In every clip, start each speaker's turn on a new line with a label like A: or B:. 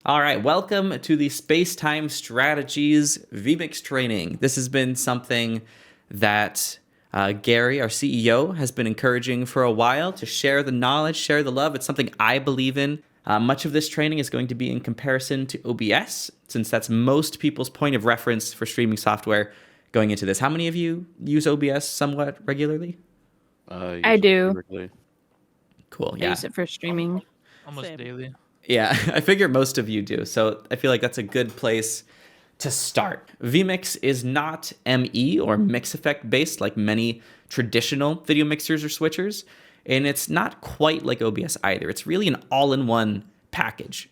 A: All right, welcome to the Space-Time Strategies vMix training. This has been something that Gary, our CEO, has been encouraging for a while to share the knowledge, share the love. It's something I believe in. Much of this training is going to be in comparison to OBS, since that's most people's point of reference for streaming software going into this. How many of you use OBS somewhat regularly?
B: I do.
C: Regularly.
A: Cool,
B: I
A: yeah.
B: use it for streaming.
C: Almost
D: Same.
C: daily.
A: Yeah, I figure most of you do. So I feel like that's a good place to start. vMix is not ME or mix effect based like many traditional video mixers or switchers. And it's not quite like OBS either. It's really an all-in-one package.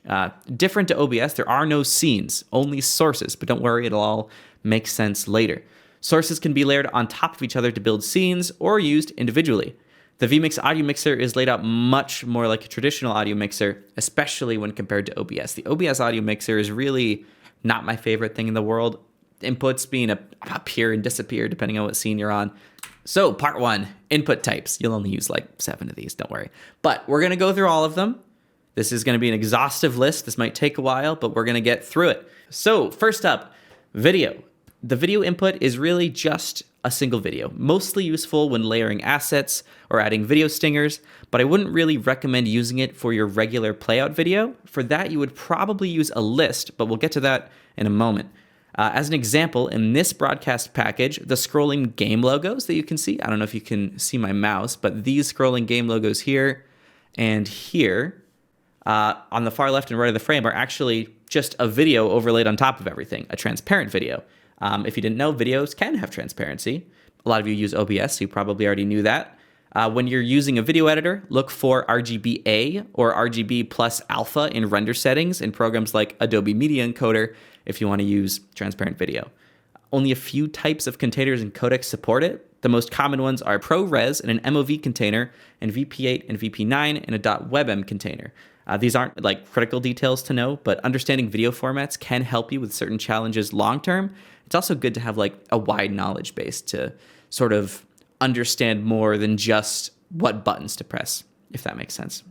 A: Different to OBS, there are no scenes, only sources. But don't worry, it'll all make sense later. Sources can be layered on top of each other to build scenes or used individually. The vMix audio mixer is laid out much more like a traditional audio mixer, especially when compared to OBS. The OBS audio mixer is really not my favorite thing in the world. Inputs being appear and disappear depending on what scene you're on. So part 1, input types. You'll only use like 7 of these, don't worry. But we're going to go through all of them. This is going to be an exhaustive list. This might take a while, but we're going to get through it. So first up, video. The video input is really just a single video, mostly useful when layering assets or adding video stingers, but I wouldn't really recommend using it for your regular playout video. For that, you would probably use a list, but we'll get to that in a moment. As an example, in this broadcast package, the scrolling game logos that you can see, I don't know if you can see my mouse, but these scrolling game logos here and here on the far left and right of the frame are actually just a video overlaid on top of everything, a transparent video. If you didn't know, videos can have transparency. A lot of you use OBS, so you probably already knew that. When you're using a video editor, look for RGBA or RGB plus alpha in render settings in programs like Adobe Media Encoder if you want to use transparent video. Only a few types of containers and codecs support it. The most common ones are ProRes in an MOV container and VP8 and VP9 in a .webm container. These aren't like critical details to know, but understanding video formats can help you with certain challenges long term. It's also good to have like a wide knowledge base to sort of understand more than just what buttons to press, if that makes sense.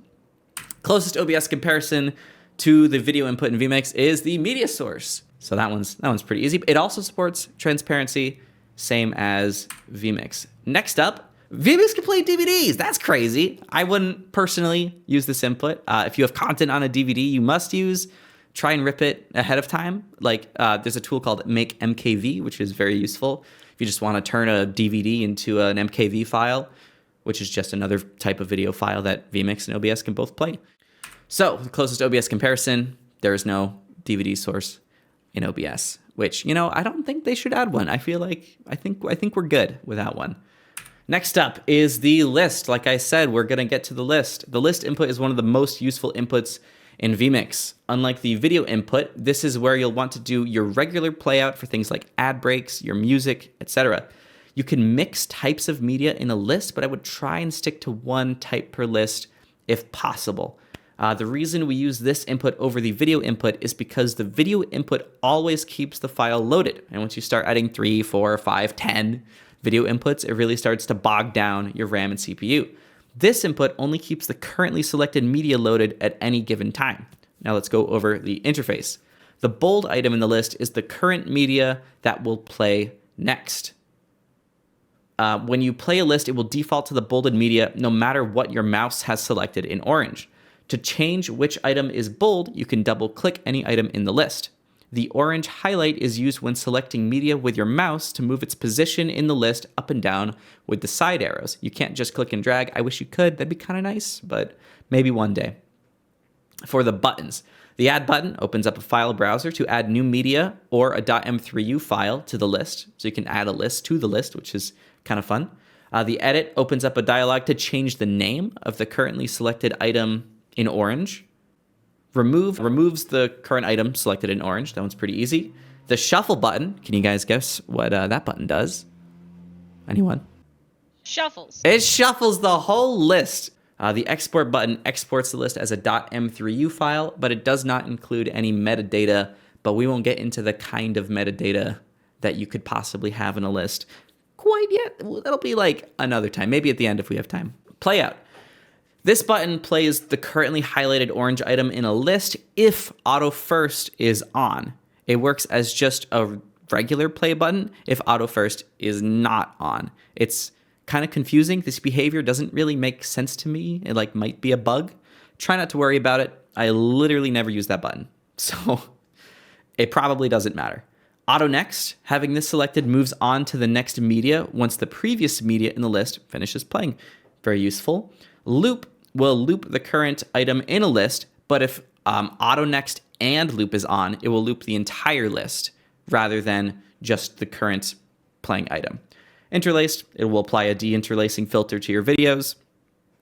A: Closest OBS comparison to the video input in vMix is the media source. So that one's pretty easy. It also supports transparency, same as vMix. Next up, vMix can play DVDs. That's crazy. I wouldn't personally use this input. If you have content on a DVD, you must try and rip it ahead of time. Like there's a tool called Make MKV, which is very useful. If you just want to turn a DVD into an MKV file, which is just another type of video file that vMix and OBS can both play. So the closest OBS comparison, there is no DVD source in OBS, which, I don't think they should add one. I think we're good without one. Next up is the list. Like I said, we're going to get to the list. The list input is one of the most useful inputs in vMix. Unlike the video input, this is where you'll want to do your regular playout for things like ad breaks, your music, etc. You can mix types of media in a list, but I would try and stick to one type per list if possible. The reason we use this input over the video input is because the video input always keeps the file loaded. And once you start adding 3, 4, 5, 10 video inputs, it really starts to bog down your RAM and CPU. This input only keeps the currently selected media loaded at any given time. Now let's go over the interface. The bold item in the list is the current media that will play next. When you play a list, it will default to the bolded media no matter what your mouse has selected in orange. To change which item is bold, you can double-click any item in the list. The orange highlight is used when selecting media with your mouse to move its position in the list up and down with the side arrows. You can't just click and drag. I wish you could. That'd be kind of nice, but maybe one day. For the buttons, the Add button opens up a file browser to add new media or a .m3u file to the list. So you can add a list to the list, which is kind of fun. The Edit opens up a dialog to change the name of the currently selected item in orange. Removes the current item selected in orange. That one's pretty easy. The Shuffle button, can you guys guess what that button does? Anyone?
D: Shuffles.
A: It shuffles the whole list. The Export button exports the list as a .m3u file, but it does not include any metadata, but we won't get into the kind of metadata that you could possibly have in a list quite yet. That'll be like another time, maybe at the end if we have time. Playout. This button plays the currently highlighted orange item in a list if auto first is on. It works as just a regular play button if auto first is not on. It's kind of confusing. This behavior doesn't really make sense to me. It might be a bug. Try not to worry about it. I literally never use that button. So it probably doesn't matter. Auto next, having this selected, moves on to the next media once the previous media in the list finishes playing. Very useful. Loop will loop the current item in a list, but if auto next and loop is on, it will loop the entire list rather than just the current playing item. Interlaced, it will apply a deinterlacing filter to your videos,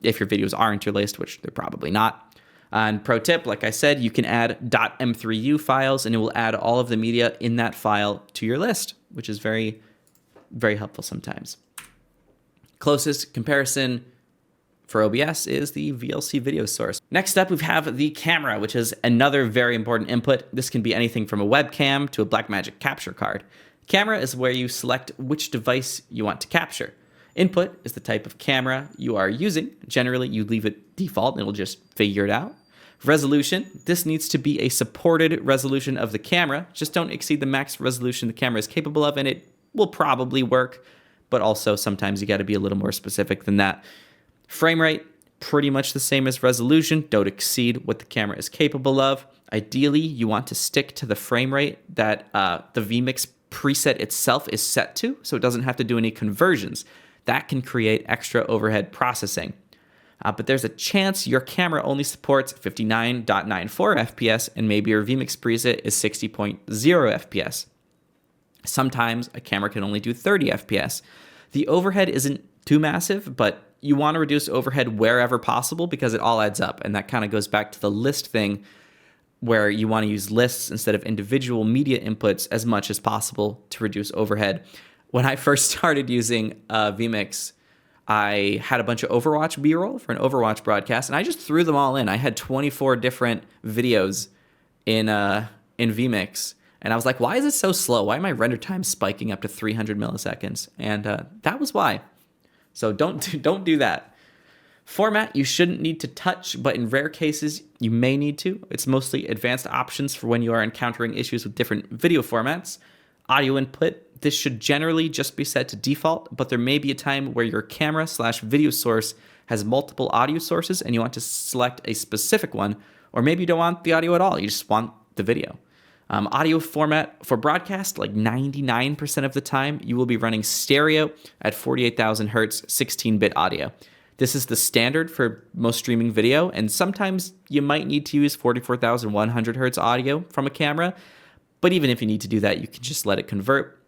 A: if your videos are interlaced, which they're probably not. And pro tip, like I said, you can add .m3u files, and it will add all of the media in that file to your list, which is very, very helpful sometimes. Closest comparison for OBS is the VLC video source. Next up, we have the camera, which is another very important input. This can be anything from a webcam to a Blackmagic capture card. Camera is where you select which device you want to capture. Input is the type of camera you are using. Generally, you leave it default and it'll just figure it out. Resolution, this needs to be a supported resolution of the camera. Just don't exceed the max resolution the camera is capable of, and it will probably work, but also sometimes you gotta be a little more specific than that. Frame rate, pretty much the same as resolution. Don't exceed what the camera is capable of. Ideally, you want to stick to the frame rate that the vMix preset itself is set to, so it doesn't have to do any conversions. That can create extra overhead processing. But there's a chance your camera only supports 59.94 FPS and maybe your vMix preset is 60.0 FPS. Sometimes a camera can only do 30 FPS. The overhead isn't too massive, but you want to reduce overhead wherever possible because it all adds up. And that kind of goes back to the list thing where you want to use lists instead of individual media inputs as much as possible to reduce overhead. When I first started using vMix, I had a bunch of Overwatch B-roll for an Overwatch broadcast, and I just threw them all in. I had 24 different videos in vMix, and I was like, why is it so slow? Why are my render time spiking up to 300 milliseconds? And that was why. So don't do that. Format you shouldn't need to touch, but in rare cases, you may need to. It's mostly advanced options for when you are encountering issues with different video formats. Audio input, this should generally just be set to default, but there may be a time where your camera/video source has multiple audio sources and you want to select a specific one, or maybe you don't want the audio at all, you just want the video. Audio format for broadcast, like 99% of the time, you will be running stereo at 48,000 hertz, 16-bit audio. This is the standard for most streaming video, and sometimes you might need to use 44,100 hertz audio from a camera, but even if you need to do that, you can just let it convert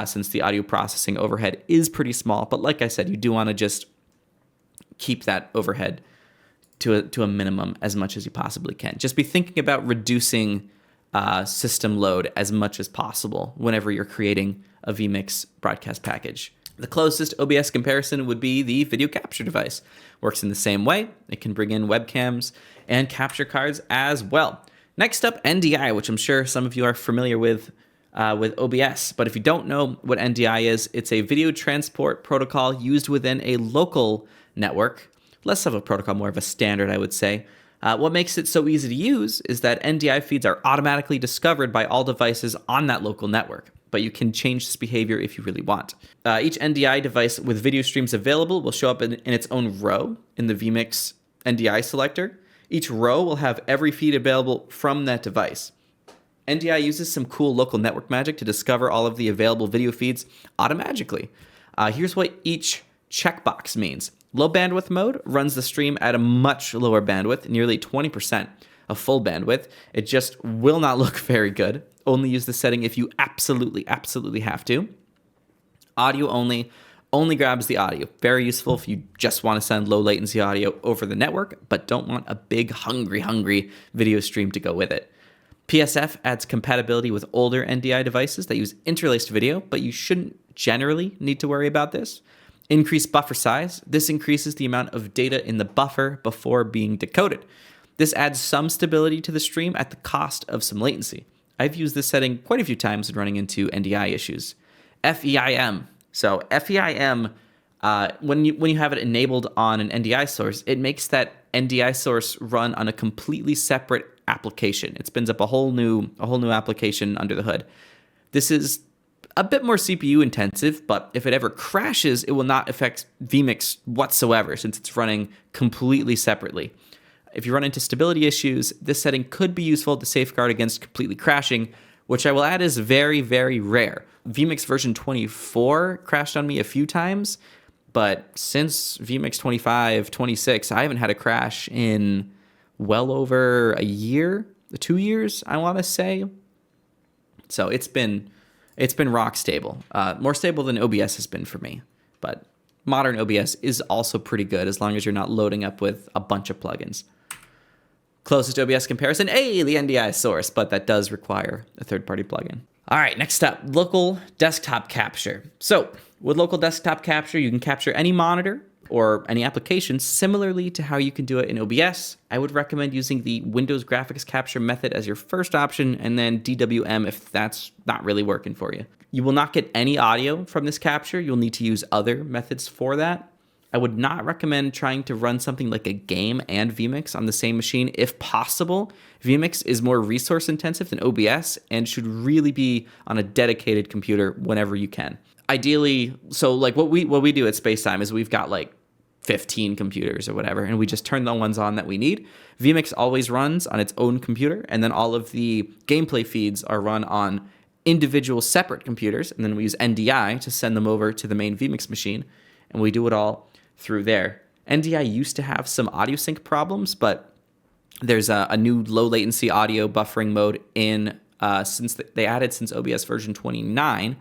A: since the audio processing overhead is pretty small. But like I said, you do want to just keep that overhead to a minimum as much as you possibly can. Just be thinking about reducing system load as much as possible whenever you're creating a vMix broadcast package. The closest OBS comparison would be the video capture device. Works in the same way. It can bring in webcams and capture cards as well. Next up, NDI, which I'm sure some of you are familiar with OBS. But if you don't know what NDI is, it's a video transport protocol used within a local network. Less of a protocol, more of a standard, I would say. What makes it so easy to use is that NDI feeds are automatically discovered by all devices on that local network, but you can change this behavior if you really want. Each NDI device with video streams available will show up in its own row in the vMix NDI selector. Each row will have every feed available from that device. NDI uses some cool local network magic to discover all of the available video feeds automatically. Here's what each checkbox means. Low bandwidth mode runs the stream at a much lower bandwidth, nearly 20% of full bandwidth. It just will not look very good. Only use the setting if you absolutely have to. Audio only grabs the audio. Very useful if you just want to send low latency audio over the network, but don't want a big hungry video stream to go with it. PSF adds compatibility with older NDI devices that use interlaced video, but you shouldn't generally need to worry about this. Increase buffer size. This increases the amount of data in the buffer before being decoded. This adds some stability to the stream at the cost of some latency. I've used this setting quite a few times when running into NDI issues. FEIM. So FEIM, when you have it enabled on an NDI source, it makes that NDI source run on a completely separate application. It spins up a whole new application under the hood. This is a bit more CPU intensive, but if it ever crashes, it will not affect vMix whatsoever since it's running completely separately. If you run into stability issues, this setting could be useful to safeguard against completely crashing, which I will add is very, very rare. vMix version 24 crashed on me a few times, but since vMix 25, 26, I haven't had a crash in well over a year, 2 years, I want to say. So it's been rock stable, more stable than OBS has been for me. But modern OBS is also pretty good as long as you're not loading up with a bunch of plugins. Closest OBS comparison, the NDI source, but that does require a third-party plugin. All right, next up, local desktop capture. So with local desktop capture, you can capture any monitor or any application similarly to how you can do it in OBS. I would recommend using the Windows graphics capture method as your first option, and then DWM if that's not really working for you. You will not get any audio from this capture. You'll need to use other methods for that. I would not recommend trying to run something like a game and vMix on the same machine if possible. vMix is more resource intensive than OBS and should really be on a dedicated computer whenever you can. Ideally, so like what we do at Spacetime is we've got like 15 computers or whatever, and we just turn the ones on that we need. vMix always runs on its own computer, and then all of the gameplay feeds are run on individual separate computers, and then we use NDI to send them over to the main vMix machine, and we do it all through there. NDI used to have some audio sync problems, but there's a new low latency audio buffering mode in since they added since OBS version 29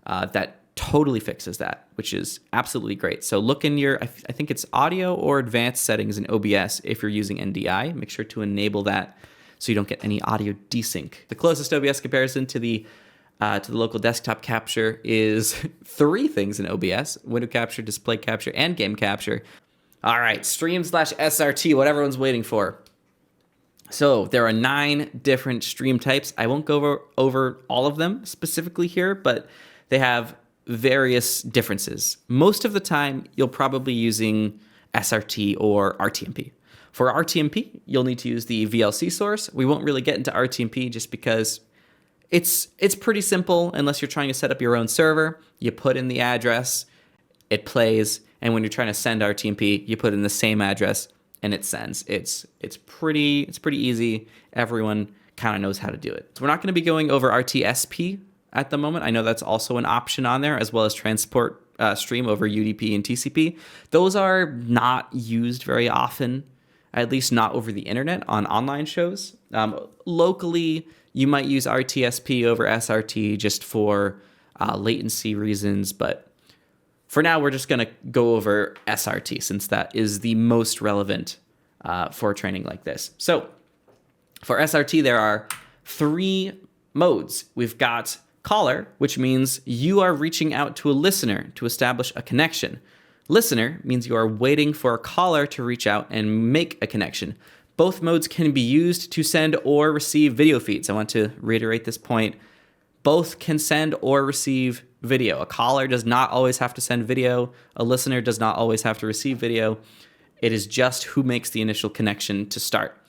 A: that totally fixes that, which is absolutely great. So look in your, I think it's audio or advanced settings in OBS if you're using NDI. Make sure to enable that so you don't get any audio desync. The closest OBS comparison to the local desktop capture is 3 things in OBS: window capture, display capture, and game capture. All right, stream/SRT, what everyone's waiting for. So there are 9 different stream types. I won't go over all of them specifically here, but they have various differences. Most of the time, you'll probably be using SRT or RTMP. For RTMP, you'll need to use the VLC source. We won't really get into RTMP just because it's pretty simple unless you're trying to set up your own server. You put in the address, it plays, and when you're trying to send RTMP, you put in the same address and it sends. It's pretty easy. Everyone kind of knows how to do it. So we're not going to be going over RTSP at the moment. I know that's also an option on there, as well as transport stream over UDP and TCP. Those are not used very often, at least not over the internet on online shows. Locally, you might use RTSP over SRT just for latency reasons, but for now, we're just going to go over SRT since that is the most relevant for training like this. So for SRT, there are 3 modes. We've got caller, which means you are reaching out to a listener to establish a connection. Listener means you are waiting for a caller to reach out and make a connection. Both modes can be used to send or receive video feeds. I want to reiterate this point. Both can send or receive video. A caller does not always have to send video. A listener does not always have to receive video. It is just who makes the initial connection to start.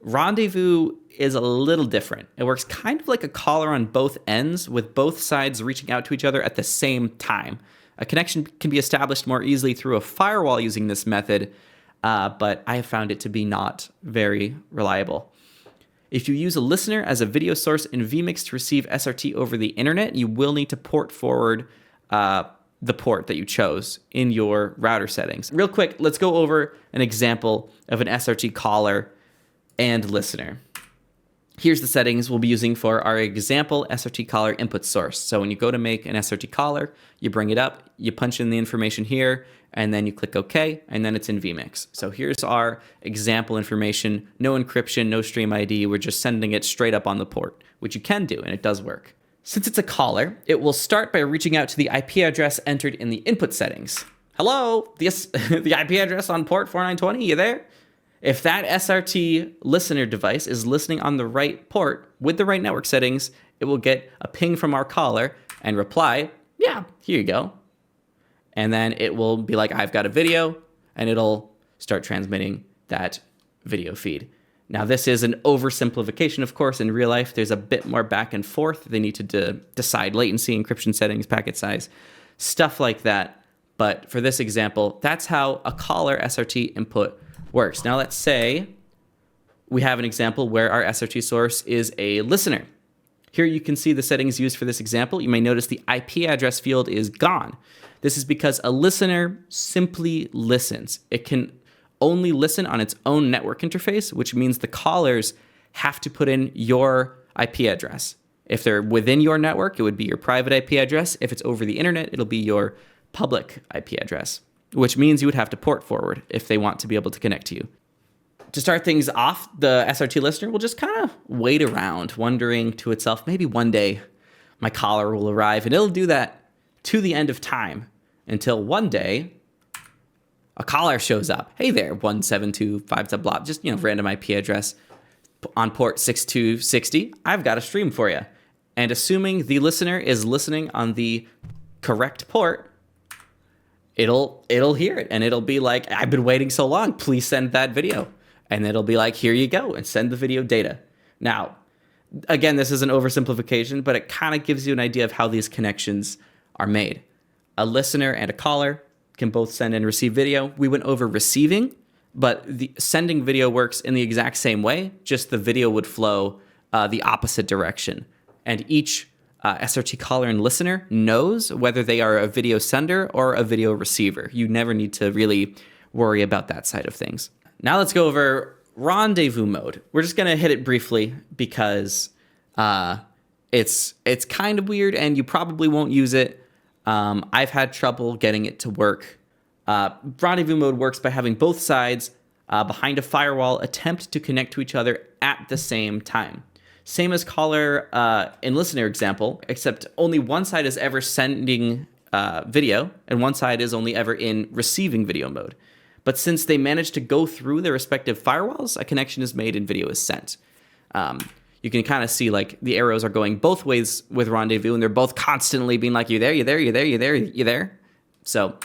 A: Rendezvous is a little different. It works kind of like a caller on both ends, with both sides reaching out to each other at the same time. A connection can be established more easily through a firewall using this method, but I have found it to be not very reliable. If you use a listener as a video source in vMix to receive SRT over the internet, you will need to port forward the port that you chose in your router settings. Real quick, let's go over an example of an SRT caller and listener. Here's the settings we'll be using for our example SRT caller input source. So when you go to make an SRT caller, you bring it up, you punch in the information here, and then you click OK, and then it's in vMix. So here's our example information, no encryption, no stream ID. We're just sending it straight up on the port, which you can do, and it does work. Since it's a caller, it will start by reaching out to the IP address entered in the input settings. Hello, the IP address on port 4920, you there? If that SRT listener device is listening on the right port with the right network settings, it will get a ping from our caller and reply, yeah, here you go. And then it will be like, I've got a video, and it'll start transmitting that video feed. Now, this is an oversimplification, of course. In real life, there's a bit more back and forth. They need to decide latency, encryption settings, packet size, stuff like that. But for this example, that's how a caller SRT input works. Now, let's say we have an example where our SRT source is a listener. Here you can see the settings used for this example. You may notice the IP address field is gone. This is because a listener simply listens. It can only listen on its own network interface, which means the callers have to put in your IP address. If they're within your network, it would be your private IP address. If it's over the internet, it'll be your public IP address, which means you would have to port forward if they want to be able to connect to you. To start things off, the SRT listener will just kind of wait around, wondering to itself, maybe one day my caller will arrive, and it'll do that to the end of time until one day a caller shows up. Hey there, 172.5 blah, just, random IP address on port 6260. I've got a stream for you. And assuming the listener is listening on the correct port, it'll hear it and it'll be like, I've been waiting so long, please send that video. And it'll be like, here you go, and send the video data. Now, again, this is an oversimplification, but it kind of gives you an idea of how these connections are made. A listener and a caller can both send and receive video. We went over receiving, but the sending video works in the exact same way, just the video would flow the opposite direction. And each SRT caller and listener knows whether they are a video sender or a video receiver. You never need to really worry about that side of things. Now let's go over rendezvous mode. We're just gonna hit it briefly because it's kind of weird and you probably won't use it. I've had trouble getting it to work. Rendezvous mode works by having both sides behind a firewall attempt to connect to each other at the same time. Same as caller and listener example, except only one side is ever sending video and one side is only ever in receiving video mode. But since they managed to go through their respective firewalls, a connection is made and video is sent. You can kind of see like the arrows are going both ways with rendezvous and they're both constantly being like, you there, you there, you there, you there, you there. So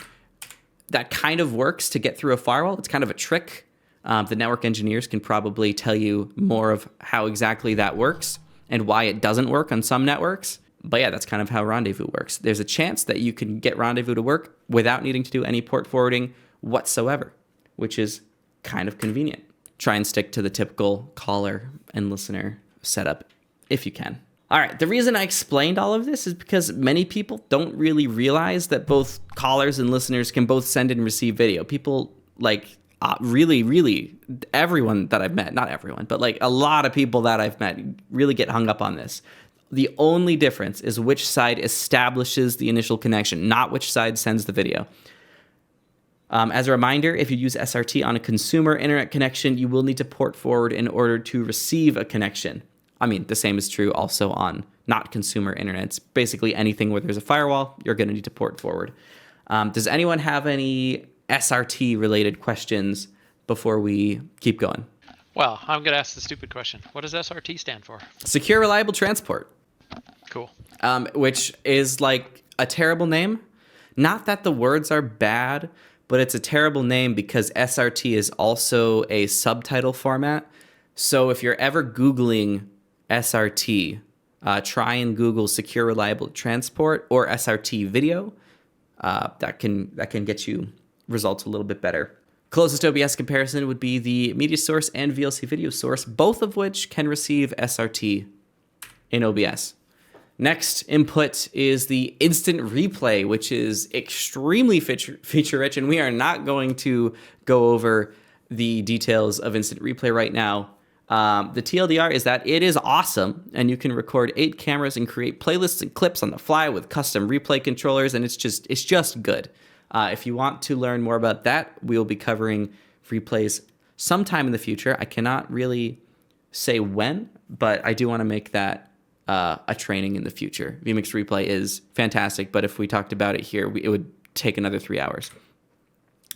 A: that kind of works to get through a firewall. It's kind of a trick. The network engineers can probably tell you more of how exactly that works and why it doesn't work on some networks. But yeah, that's kind of how rendezvous works. There's a chance that you can get rendezvous to work without needing to do any port forwarding whatsoever, which is kind of convenient. Try and stick to the typical caller and listener setup if you can. All right, the reason I explained all of this is because many people don't really realize that both callers and listeners can both send and receive video. People really, everyone that I've met, not everyone, but like a lot of people that I've met really get hung up on this. The only difference is which side establishes the initial connection, not which side sends the video. As a reminder, if you use SRT on a consumer internet connection, you will need to port forward in order to receive a connection. I mean, the same is true also on not consumer internet. It's basically anything where there's a firewall, you're going to need to port forward. Does anyone have any SRT related questions before we keep going?
C: Well, I'm going to ask the stupid question. What does SRT stand for?
A: Secure Reliable Transport.
C: Cool.
A: Which is like a terrible name. Not that the words are bad, but it's a terrible name because SRT is also a subtitle format. So if you're ever Googling SRT, try and Google Secure Reliable Transport or SRT video. That can get you results a little bit better. Closest OBS comparison would be the media source and VLC video source, both of which can receive SRT in OBS. Next input is the instant replay, which is extremely feature-rich, and we are not going to go over the details of instant replay right now. The TLDR is that it is awesome, and you can record 8 cameras and create playlists and clips on the fly with custom replay controllers, and it's just good. If you want to learn more about that, we will be covering replays sometime in the future. I cannot really say when, but I do want to make that a training in the future. vMix replay is fantastic, but if we talked about it here, it would take another 3 hours.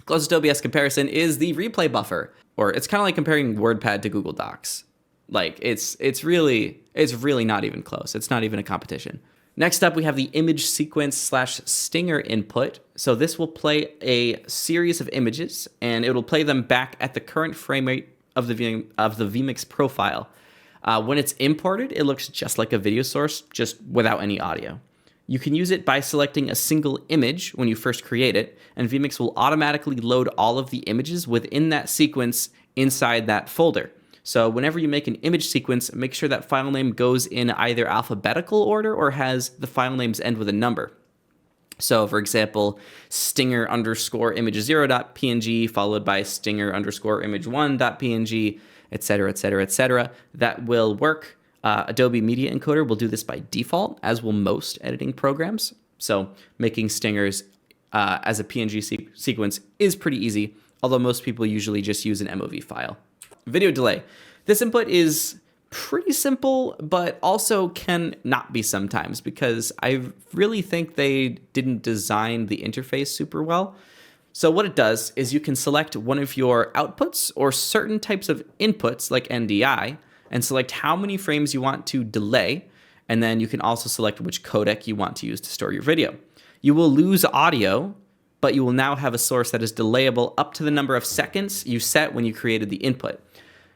A: Closest OBS comparison is the replay buffer, or it's kind of like comparing WordPad to Google Docs. Like it's really not even close. It's not even a competition. Next up, we have the image sequence / stinger input. So this will play a series of images, and it will play them back at the current frame rate of the vMix profile. When it's imported, it looks just like a video source, just without any audio. You can use it by selecting a single image when you first create it, and vMix will automatically load all of the images within that sequence inside that folder. So whenever you make an image sequence, make sure that file name goes in either alphabetical order or has the file names end with a number. So for example, stinger_image0.png followed by stinger_image1.png, etc., etc., etc. That will work. Adobe Media Encoder will do this by default, as will most editing programs. So making stingers as a PNG sequence is pretty easy, although most people usually just use an MOV file. Video delay. This input is pretty simple, but also can not be sometimes because I really think they didn't design the interface super well. So what it does is you can select one of your outputs or certain types of inputs like NDI and select how many frames you want to delay, and then you can also select which codec you want to use to store your video. You will lose audio, but you will now have a source that is delayable up to the number of seconds you set when you created the input.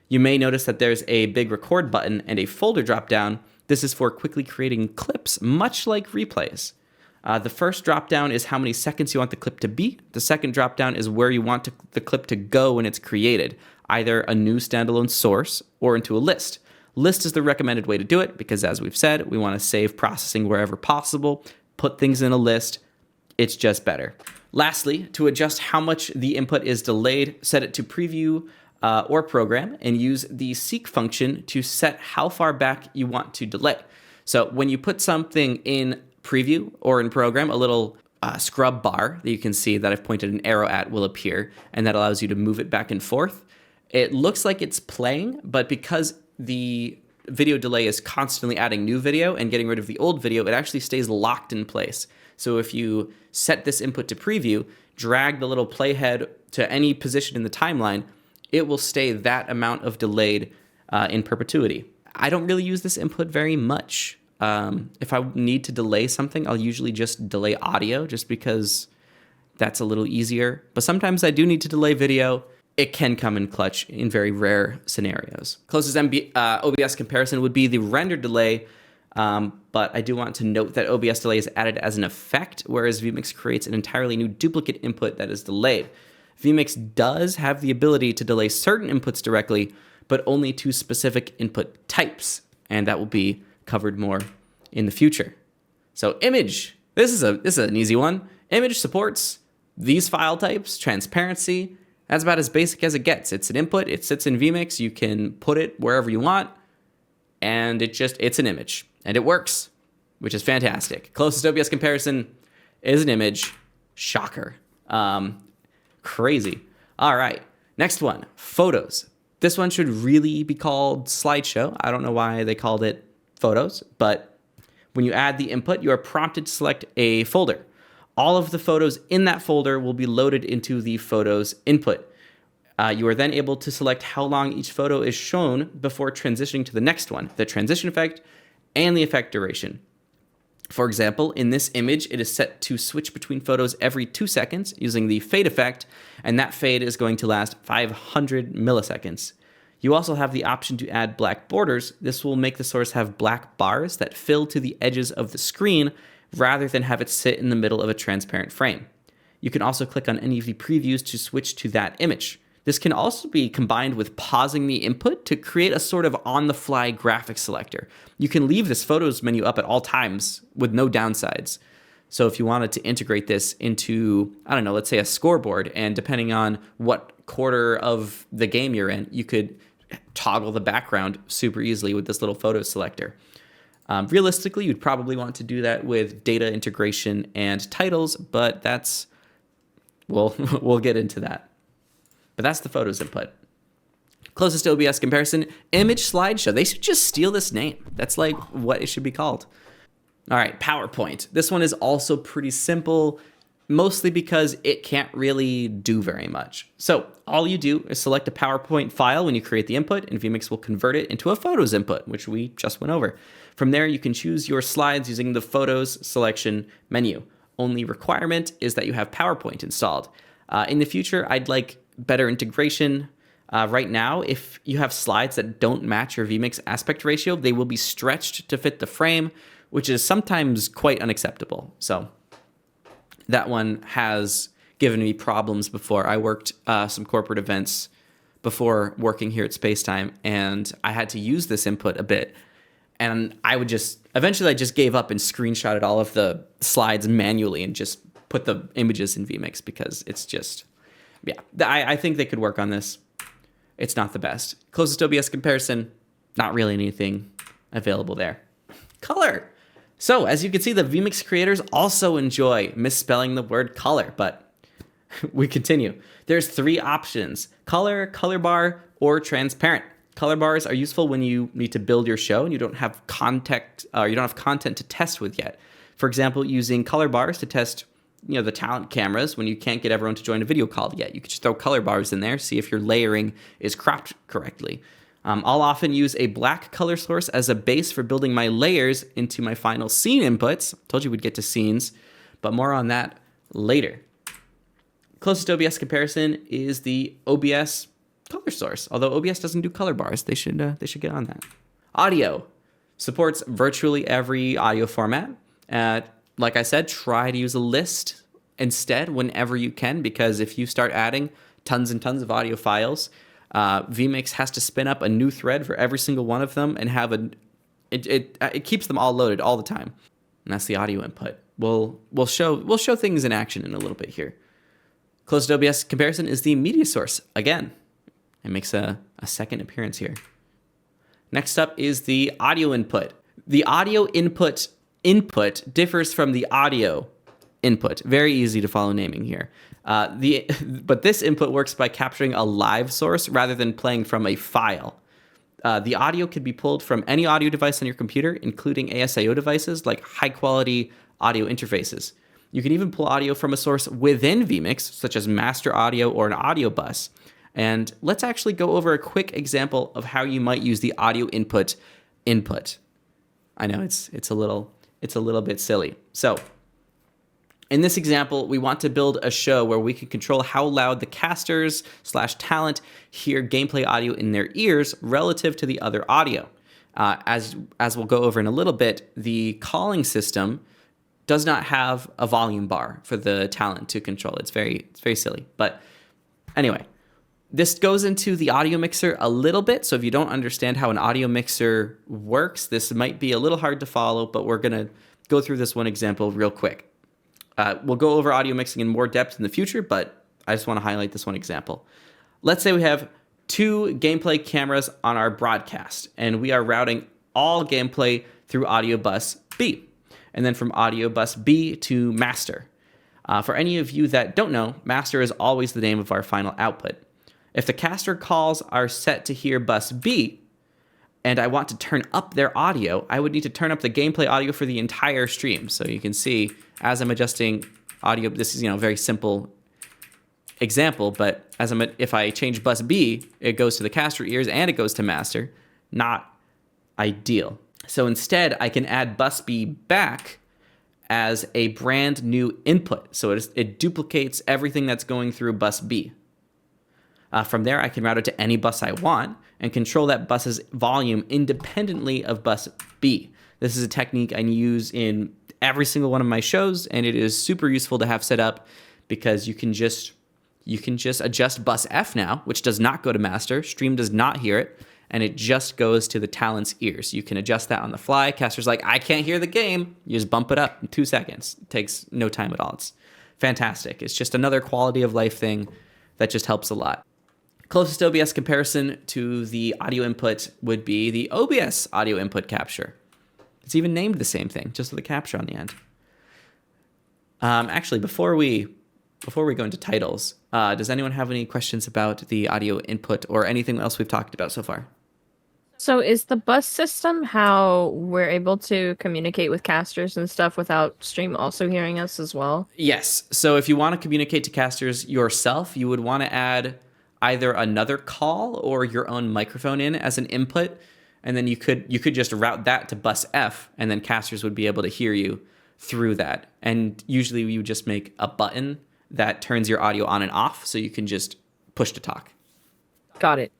A: You may notice that there's a big record button and a folder dropdown. This is for quickly creating clips, much like replays. The first dropdown is how many seconds you want the clip to be. The second dropdown is where you want the clip to go when it's created, either a new standalone source or into a list. List is the recommended way to do it because, as we've said, we want to save processing wherever possible, put things in a list. It's just better. Lastly, to adjust how much the input is delayed, set it to preview or program and use the seek function to set how far back you want to delay. So when you put something in preview or in program, a little scrub bar that you can see that I've pointed an arrow at will appear, and that allows you to move it back and forth. It looks like it's playing, but because the video delay is constantly adding new video and getting rid of the old video, it actually stays locked in place. So if you set this input to preview, drag the little playhead to any position in the timeline, it will stay that amount of delayed in perpetuity. I don't really use this input very much. If I need to delay something, I'll usually just delay audio just because that's a little easier. But sometimes I do need to delay video. It can come in clutch in very rare scenarios. Closest OBS comparison would be the render delay, but I do want to note that OBS delay is added as an effect, whereas vMix creates an entirely new duplicate input that is delayed. vMix does have the ability to delay certain inputs directly, but only to specific input types, and that will be covered more in the future. So image, this is an easy one. Image supports these file types, transparency. That's about as basic as it gets. It's an input, it sits in vMix, you can put it wherever you want, and it's an image, and it works, which is fantastic. Closest OBS comparison is an image. Shocker. Crazy. All right, next one, photos. This one should really be called slideshow. I don't know why they called it photos, but when you add the input, you are prompted to select a folder. All of the photos in that folder will be loaded into the photos input. You are then able to select how long each photo is shown before transitioning to the next one, the transition effect and the effect duration. For example, in this image, it is set to switch between photos every 2 seconds using the fade effect, and that fade is going to last 500 milliseconds. You also have the option to add black borders. This will make the source have black bars that fill to the edges of the screen rather than have it sit in the middle of a transparent frame. You can also click on any of the previews to switch to that image. This can also be combined with pausing the input to create a sort of on-the-fly graphics selector. You can leave this photos menu up at all times with no downsides. So if you wanted to integrate this into, I don't know, let's say a scoreboard, and depending on what quarter of the game you're in, you could toggle the background super easily with this little photo selector. Realistically, you'd probably want to do that with data integration and titles, but we'll get into that. But that's the photos input. Closest OBS comparison, image slideshow. They should just steal this name. That's like what it should be called. All right, PowerPoint. This one is also pretty simple. mostly because it can't really do very much. So all you do is select a PowerPoint file when you create the input, and vMix will convert it into a photos input, which we just went over. From there, you can choose your slides using the photos selection menu. Only requirement is that you have PowerPoint installed. In the future, I'd like better integration. Right now, if you have slides that don't match your vMix aspect ratio, they will be stretched to fit the frame, which is sometimes quite unacceptable. So that one has given me problems before. I worked some corporate events before working here at Spacetime, and I had to use this input a bit. And eventually I just gave up and screenshotted all of the slides manually and just put the images in vMix because it's just, yeah, I think they could work on this. It's not the best. Closest OBS comparison, not really anything available there. Color. So as you can see, the vMix creators also enjoy misspelling the word color, but we continue. There's 3 options: color, color bar, or transparent. Color bars are useful when you need to build your show and you don't have content to test with yet. For example, using color bars to test the talent cameras when you can't get everyone to join a video call yet. You could just throw color bars in there, see if your layering is cropped correctly. I'll often use a black color source as a base for building my layers into my final scene inputs. Told you we'd get to scenes, but more on that later. Closest OBS comparison is the OBS color source. Although OBS doesn't do color bars, they should get on that. Audio supports virtually every audio format. Like I said, try to use a list instead whenever you can, because if you start adding tons and tons of audio files, vMix has to spin up a new thread for every single one of them and have it keeps them all loaded all the time. And that's the audio input. We'll show things in action in a little bit here. Closed OBS comparison is the media source. Again, it makes a second appearance here. Next up is the audio input. The audio input differs from the audio input. Very easy to follow naming here. But this input works by capturing a live source rather than playing from a file. The audio can be pulled from any audio device on your computer, including ASIO devices like high-quality audio interfaces. You can even pull audio from a source within vMix, such as master audio or an audio bus. And let's actually go over a quick example of how you might use the audio input. I know it's a little bit silly. So in this example, we want to build a show where we can control how loud the casters/talent hear gameplay audio in their ears relative to the other audio. As we'll go over in a little bit, the calling system does not have a volume bar for the talent to control. It's very silly. But anyway, this goes into the audio mixer a little bit. So if you don't understand how an audio mixer works, this might be a little hard to follow, but we're going to go through this one example real quick. We'll go over audio mixing in more depth in the future, but I just want to highlight this one example. Let's say we have 2 gameplay cameras on our broadcast, and we are routing all gameplay through audio bus B, and then from audio bus B to master. For any of you that don't know, master is always the name of our final output. If the caster calls are set to hear bus B, and I want to turn up their audio, I would need to turn up the gameplay audio for the entire stream. So you can see as I'm adjusting audio, this is a very simple example, but if I change bus B, it goes to the caster ears and it goes to master. Not ideal. So instead, I can add bus B back as a brand new input. So it duplicates everything that's going through bus B. From there, I can route it to any bus I want and control that bus's volume independently of bus B. This is a technique I use in every single one of my shows, and it is super useful to have set up because you can just adjust bus F now, which does not go to master. Stream does not hear it, and it just goes to the talent's ears. You can adjust that on the fly. Caster's like, I can't hear the game. You just bump it up in 2 seconds. It takes no time at all. It's fantastic. It's just another quality of life thing that just helps a lot. Closest OBS comparison to the audio input would be the OBS audio input capture. It's even named the same thing, just with a capture on the end. Actually, before we go into titles, does anyone have any questions about the audio input or anything else we've talked about so far?
B: So is the bus system how we're able to communicate with casters and stuff without stream also hearing us as well?
A: Yes. So if you want to communicate to casters yourself, you would want to add either another call or your own microphone in as an input, and then you could just route that to bus F, and then casters would be able to hear you through that. And usually you would just make a button that turns your audio on and off, so you can just push to talk.
B: Got it.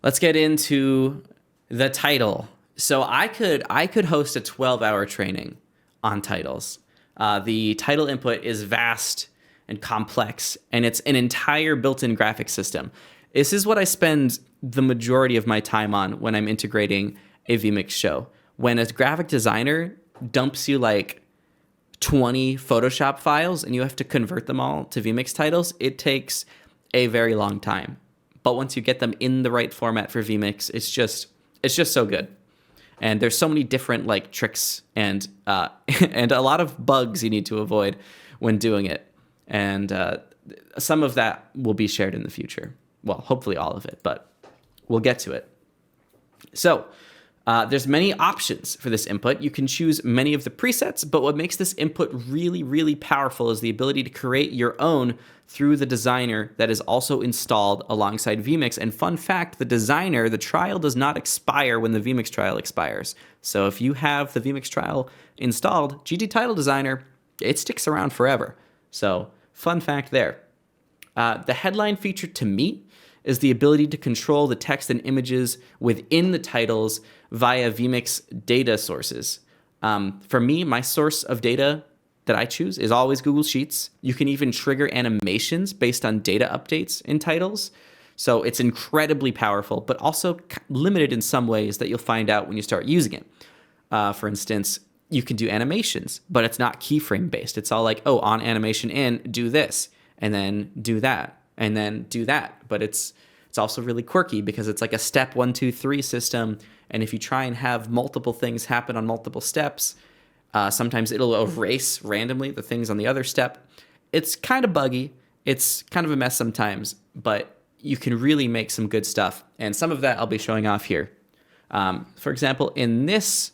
A: Let's get into the title. So I could host a 12-hour training on titles. The title input is vast and complex, and it's an entire built-in graphics system. This is what I spend the majority of my time on when I'm integrating a vMix show. When a graphic designer dumps you like 20 Photoshop files and you have to convert them all to vMix titles, it takes a very long time. But once you get them in the right format for vMix, it's just so good. And there's so many different like tricks and and a lot of bugs you need to avoid when doing it. And some of that will be shared in the future. Well, hopefully all of it, but we'll get to it. So there's many options for this input. You can choose many of the presets, but what makes this input really, really powerful is the ability to create your own through the designer that is also installed alongside vMix. And fun fact, the designer, the trial does not expire when the vMix trial expires. So if you have the vMix trial installed, GT Title Designer, it sticks around forever. So fun fact there. The headline feature to me is the ability to control the text and images within the titles via vMix data sources. For me, my source of data that I choose is always Google Sheets. You can even trigger animations based on data updates in titles. So it's incredibly powerful, but also limited in some ways that you'll find out when you start using it. For instance, you can do animations, but it's not keyframe based. It's all like, oh, on animation in, do this, and then do that, and then do that. But it's also really quirky because it's like a step 1, 2, 3 system. And if you try and have multiple things happen on multiple steps, sometimes it'll erase randomly the things on the other step. It's kind of buggy. It's kind of a mess sometimes, but you can really make some good stuff. And some of that I'll be showing off here. For example, in this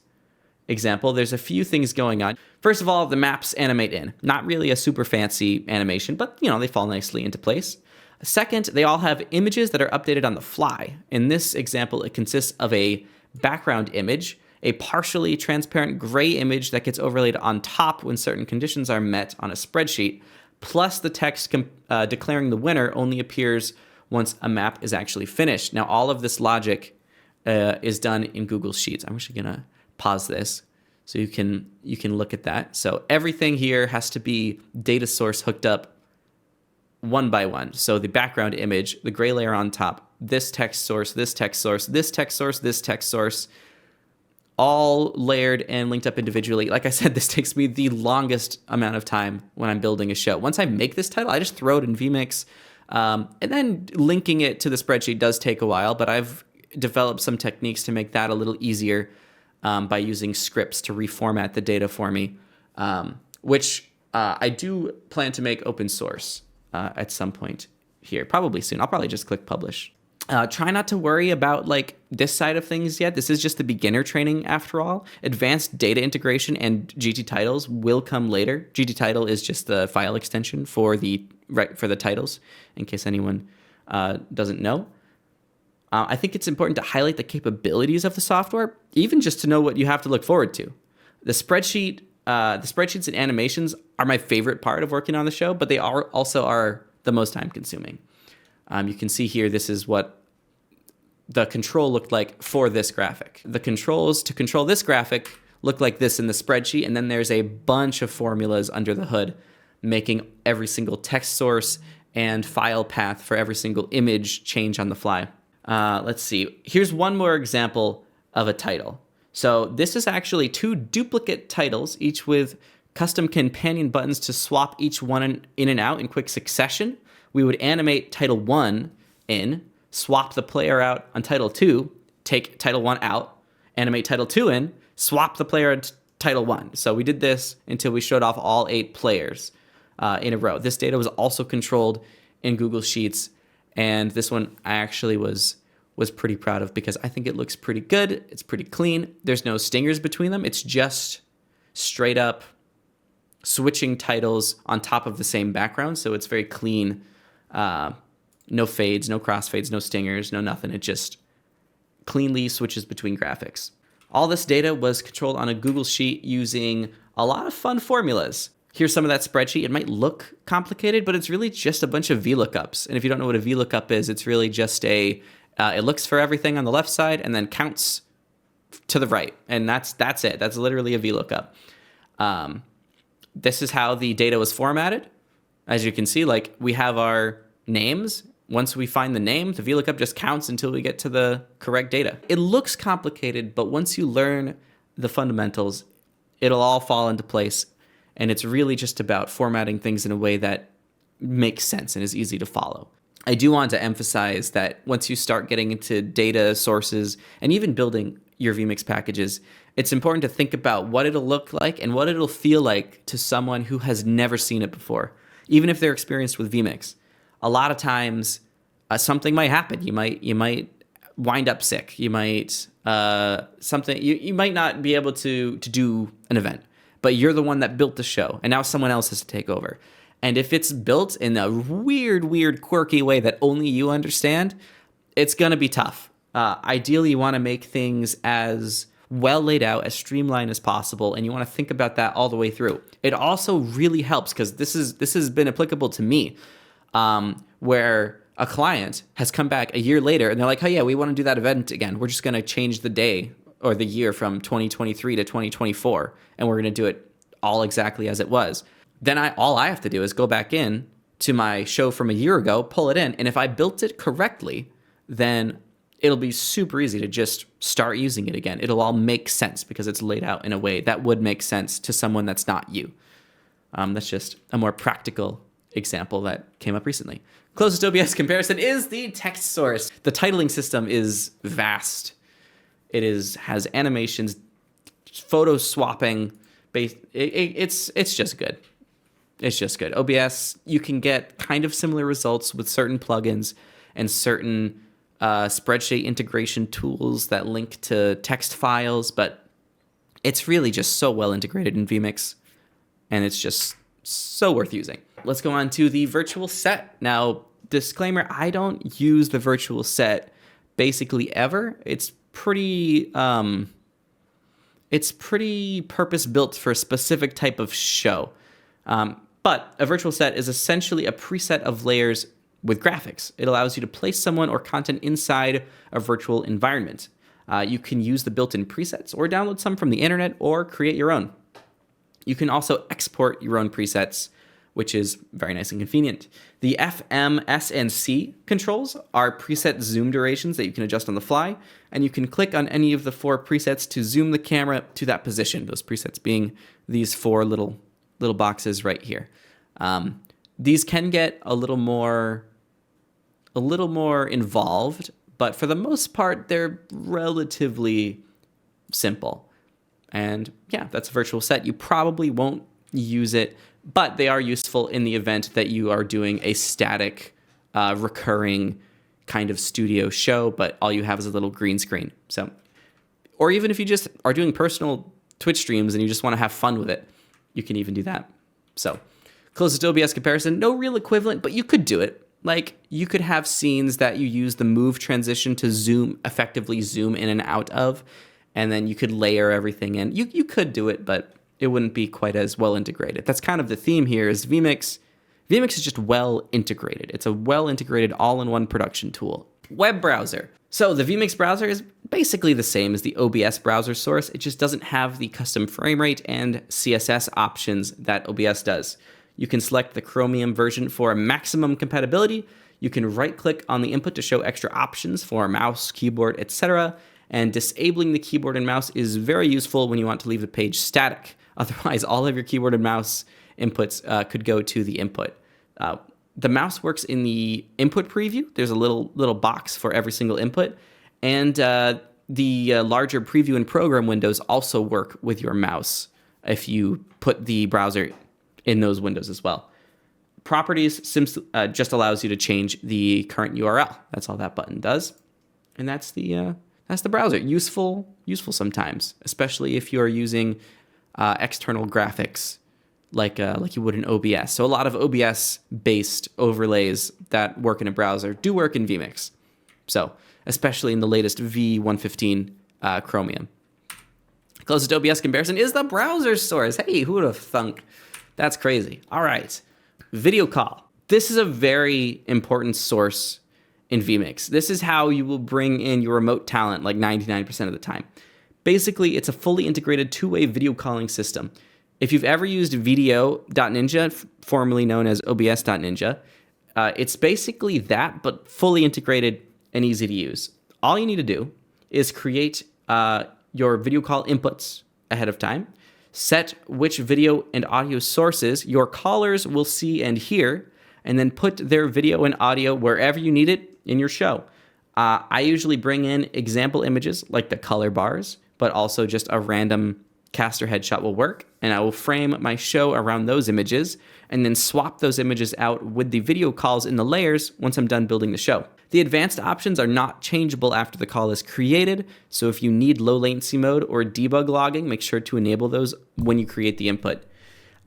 A: example, there's a few things going on. First of all, the maps animate in. Not really a super fancy animation, but they fall nicely into place. Second, they all have images that are updated on the fly. In this example, it consists of a background image, a partially transparent gray image that gets overlaid on top when certain conditions are met on a spreadsheet, plus the text declaring the winner only appears once a map is actually finished. Now, all of this logic is done in Google Sheets. I'm actually going to pause this so you can look at that. So everything here has to be data source hooked up one by one. So the background image, the gray layer on top, this text source, this text source, this text source, this text source, all layered and linked up individually. Like I said, this takes me the longest amount of time when I'm building a show. Once I make this title, I just throw it in vMix. And then linking it to the spreadsheet does take a while, but I've developed some techniques to make that a little easier by using scripts to reformat the data for me, which I do plan to make open source at some point here, probably soon. I'll probably just click publish. Try not to worry about like this side of things yet. This is just the beginner training after all. Advanced data integration and GT titles will come later. GT title is just the file extension for the titles, in case anyone doesn't know. I think it's important to highlight the capabilities of the software, even just to know what you have to look forward to. The spreadsheets and animations are my favorite part of working on the show, but they also are the most time consuming. You can see here, this is what the control looked like for this graphic. The controls to control this graphic look like this in the spreadsheet, and then there's a bunch of formulas under the hood, making every single text source and file path for every single image change on the fly. Let's see. Here's one more example of a title. So this is actually 2 duplicate titles, each with custom companion buttons to swap each one in and out in quick succession. We would animate title 1 in, swap the player out on title 2, take title 1 out, animate title 2 in, swap the player at title 1. So we did this until we showed off all 8 players in a row. This data was also controlled in Google Sheets, and this one I actually was was pretty proud of because I think it looks pretty good. It's pretty clean. There's no stingers between them. It's just straight up switching titles on top of the same background. So it's very clean. No fades, no crossfades, no stingers, no nothing. It just cleanly switches between graphics. All this data was controlled on a Google Sheet using a lot of fun formulas. Here's some of that spreadsheet. It might look complicated, but it's really just a bunch of VLOOKUPs. And if you don't know what a VLOOKUP is, it's really just it looks for everything on the left side and then counts to the right. And that's it. That's literally a VLOOKUP. This is how the data was formatted. As you can see, like we have our names. Once we find the name, the VLOOKUP just counts until we get to the correct data. It looks complicated, but once you learn the fundamentals, it'll all fall into place. And it's really just about formatting things in a way that makes sense and is easy to follow. I do want to emphasize that once you start getting into data sources and even building your vMix packages, it's important to think about what it'll look like and what it'll feel like to someone who has never seen it before, even if they're experienced with vMix. A lot of times, something might happen. You might wind up sick. You might you might not be able to do an event, but you're the one that built the show, and now someone else has to take over. And if it's built in a weird, quirky way that only you understand, it's gonna be tough. Ideally, you want to make things as well laid out, as streamlined as possible, and you want to think about that all the way through. It also really helps because this has been applicable to me. Where a client has come back a year later and they're like, oh yeah, we want to do that event again. We're just going to change the day or the year from 2023 to 2024. And we're going to do it all exactly as it was. Then all I have to do is go back in to my show from a year ago, pull it in. And if I built it correctly, then it'll be super easy to just start using it again. It'll all make sense because it's laid out in a way that would make sense to someone that's not you. That's just a more practical example that came up recently. Closest OBS comparison is the text source. The titling system is vast. It has animations, photo swapping. It's just good. It's just good. OBS, you can get kind of similar results with certain plugins and certain spreadsheet integration tools that link to text files, but it's really just so well integrated in vMix, and it's just so worth using. Let's go on to the virtual set. Now, disclaimer, I don't use the virtual set basically ever. It's pretty purpose-built for a specific type of show. But a virtual set is essentially a preset of layers with graphics. It allows you to place someone or content inside a virtual environment. You can use the built-in presets or download some from the internet or create your own. You can also export your own presets, which is very nice and convenient. The F, M, S, and C controls are preset zoom durations that you can adjust on the fly, and you can click on any of the 4 presets to zoom the camera to that position, those presets being these 4 little boxes right here. These can get a little more involved, but for the most part, they're relatively simple. And yeah, that's a virtual set. You probably won't use it, but they are useful in the event that you are doing a static, recurring kind of studio show, but all you have is a little green screen. So, or even if you just are doing personal Twitch streams and you just want to have fun with it, you can even do that. So, closest OBS comparison, no real equivalent, but you could do it. Like, you could have scenes that you use the move transition to effectively zoom in and out of, and then you could layer everything in. You could do it, but it wouldn't be quite as well integrated. That's kind of the theme here is vMix. vMix is just well integrated. It's a well integrated all-in-one production tool. Web browser. So the vMix browser is basically the same as the OBS browser source. It just doesn't have the custom frame rate and CSS options that OBS does. You can select the Chromium version for maximum compatibility. You can right-click on the input to show extra options for mouse, keyboard, etc. And disabling the keyboard and mouse is very useful when you want to leave the page static. Otherwise, all of your keyboard and mouse inputs could go to the input. The mouse works in the input preview. There's a little box for every single input. And the larger preview and program windows also work with your mouse if you put the browser in those windows as well. Properties just allows you to change the current URL. That's all that button does. And that's the browser. Useful sometimes, especially if you are using external graphics like you would in OBS. So a lot of OBS-based overlays that work in a browser do work in vMix. So especially in the latest V115 Chromium. Closest OBS comparison is the browser source. Hey, who would have thunk? That's crazy. All right, video call. This is a very important source in vMix. This is how you will bring in your remote talent like 99% of the time. Basically, it's a fully integrated two-way video calling system. If you've ever used Video.Ninja, formerly known as OBS.Ninja, it's basically that, but fully integrated and easy to use. All you need to do is create your video call inputs ahead of time, set which video and audio sources your callers will see and hear, and then put their video and audio wherever you need it in your show. I usually bring in example images like the color bars, but also just a random caster headshot will work, and I will frame my show around those images and then swap those images out with the video calls in the layers once I'm done building the show. The advanced options are not changeable after the call is created, so if you need low latency mode or debug logging, make sure to enable those when you create the input.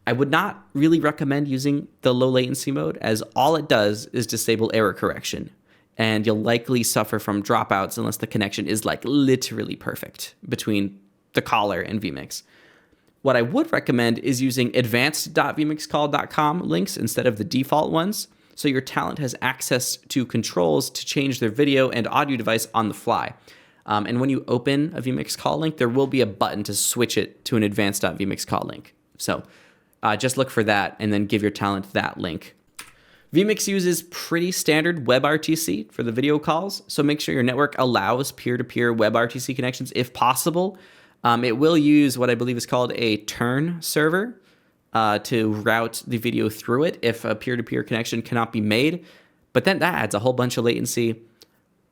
A: I would not really recommend using the low latency mode, as all it does is disable error correction, and you'll likely suffer from dropouts unless the connection is like literally perfect between the caller and vMix. What I would recommend is using advanced.vmixcall.com links instead of the default ones, so your talent has access to controls to change their video and audio device on the fly. And when you open a vMix call link, there will be a button to switch it to an advanced.vmixcall link. So just look for that and then give your talent that link. vMix uses pretty standard WebRTC for the video calls, so make sure your network allows peer-to-peer WebRTC connections if possible. It will use what I believe is called a turn server to route the video through it if a peer-to-peer connection cannot be made, but then that adds a whole bunch of latency.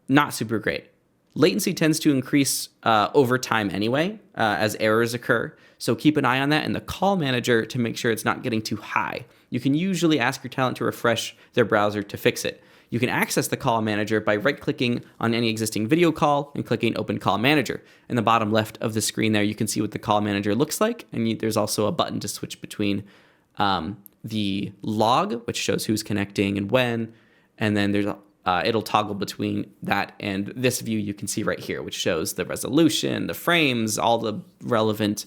A: Not super great. Latency tends to increase over time anyway as errors occur, so keep an eye on that in the call manager to make sure it's not getting too high. You can usually ask your talent to refresh their browser to fix it. You can access the call manager by right-clicking on any existing video call and clicking Open Call Manager. In the bottom left of the screen there, you can see what the call manager looks like, and there's also a button to switch between the log, which shows who's connecting and when, and then there's it'll toggle between that and this view you can see right here, which shows the resolution, the frames, all the relevant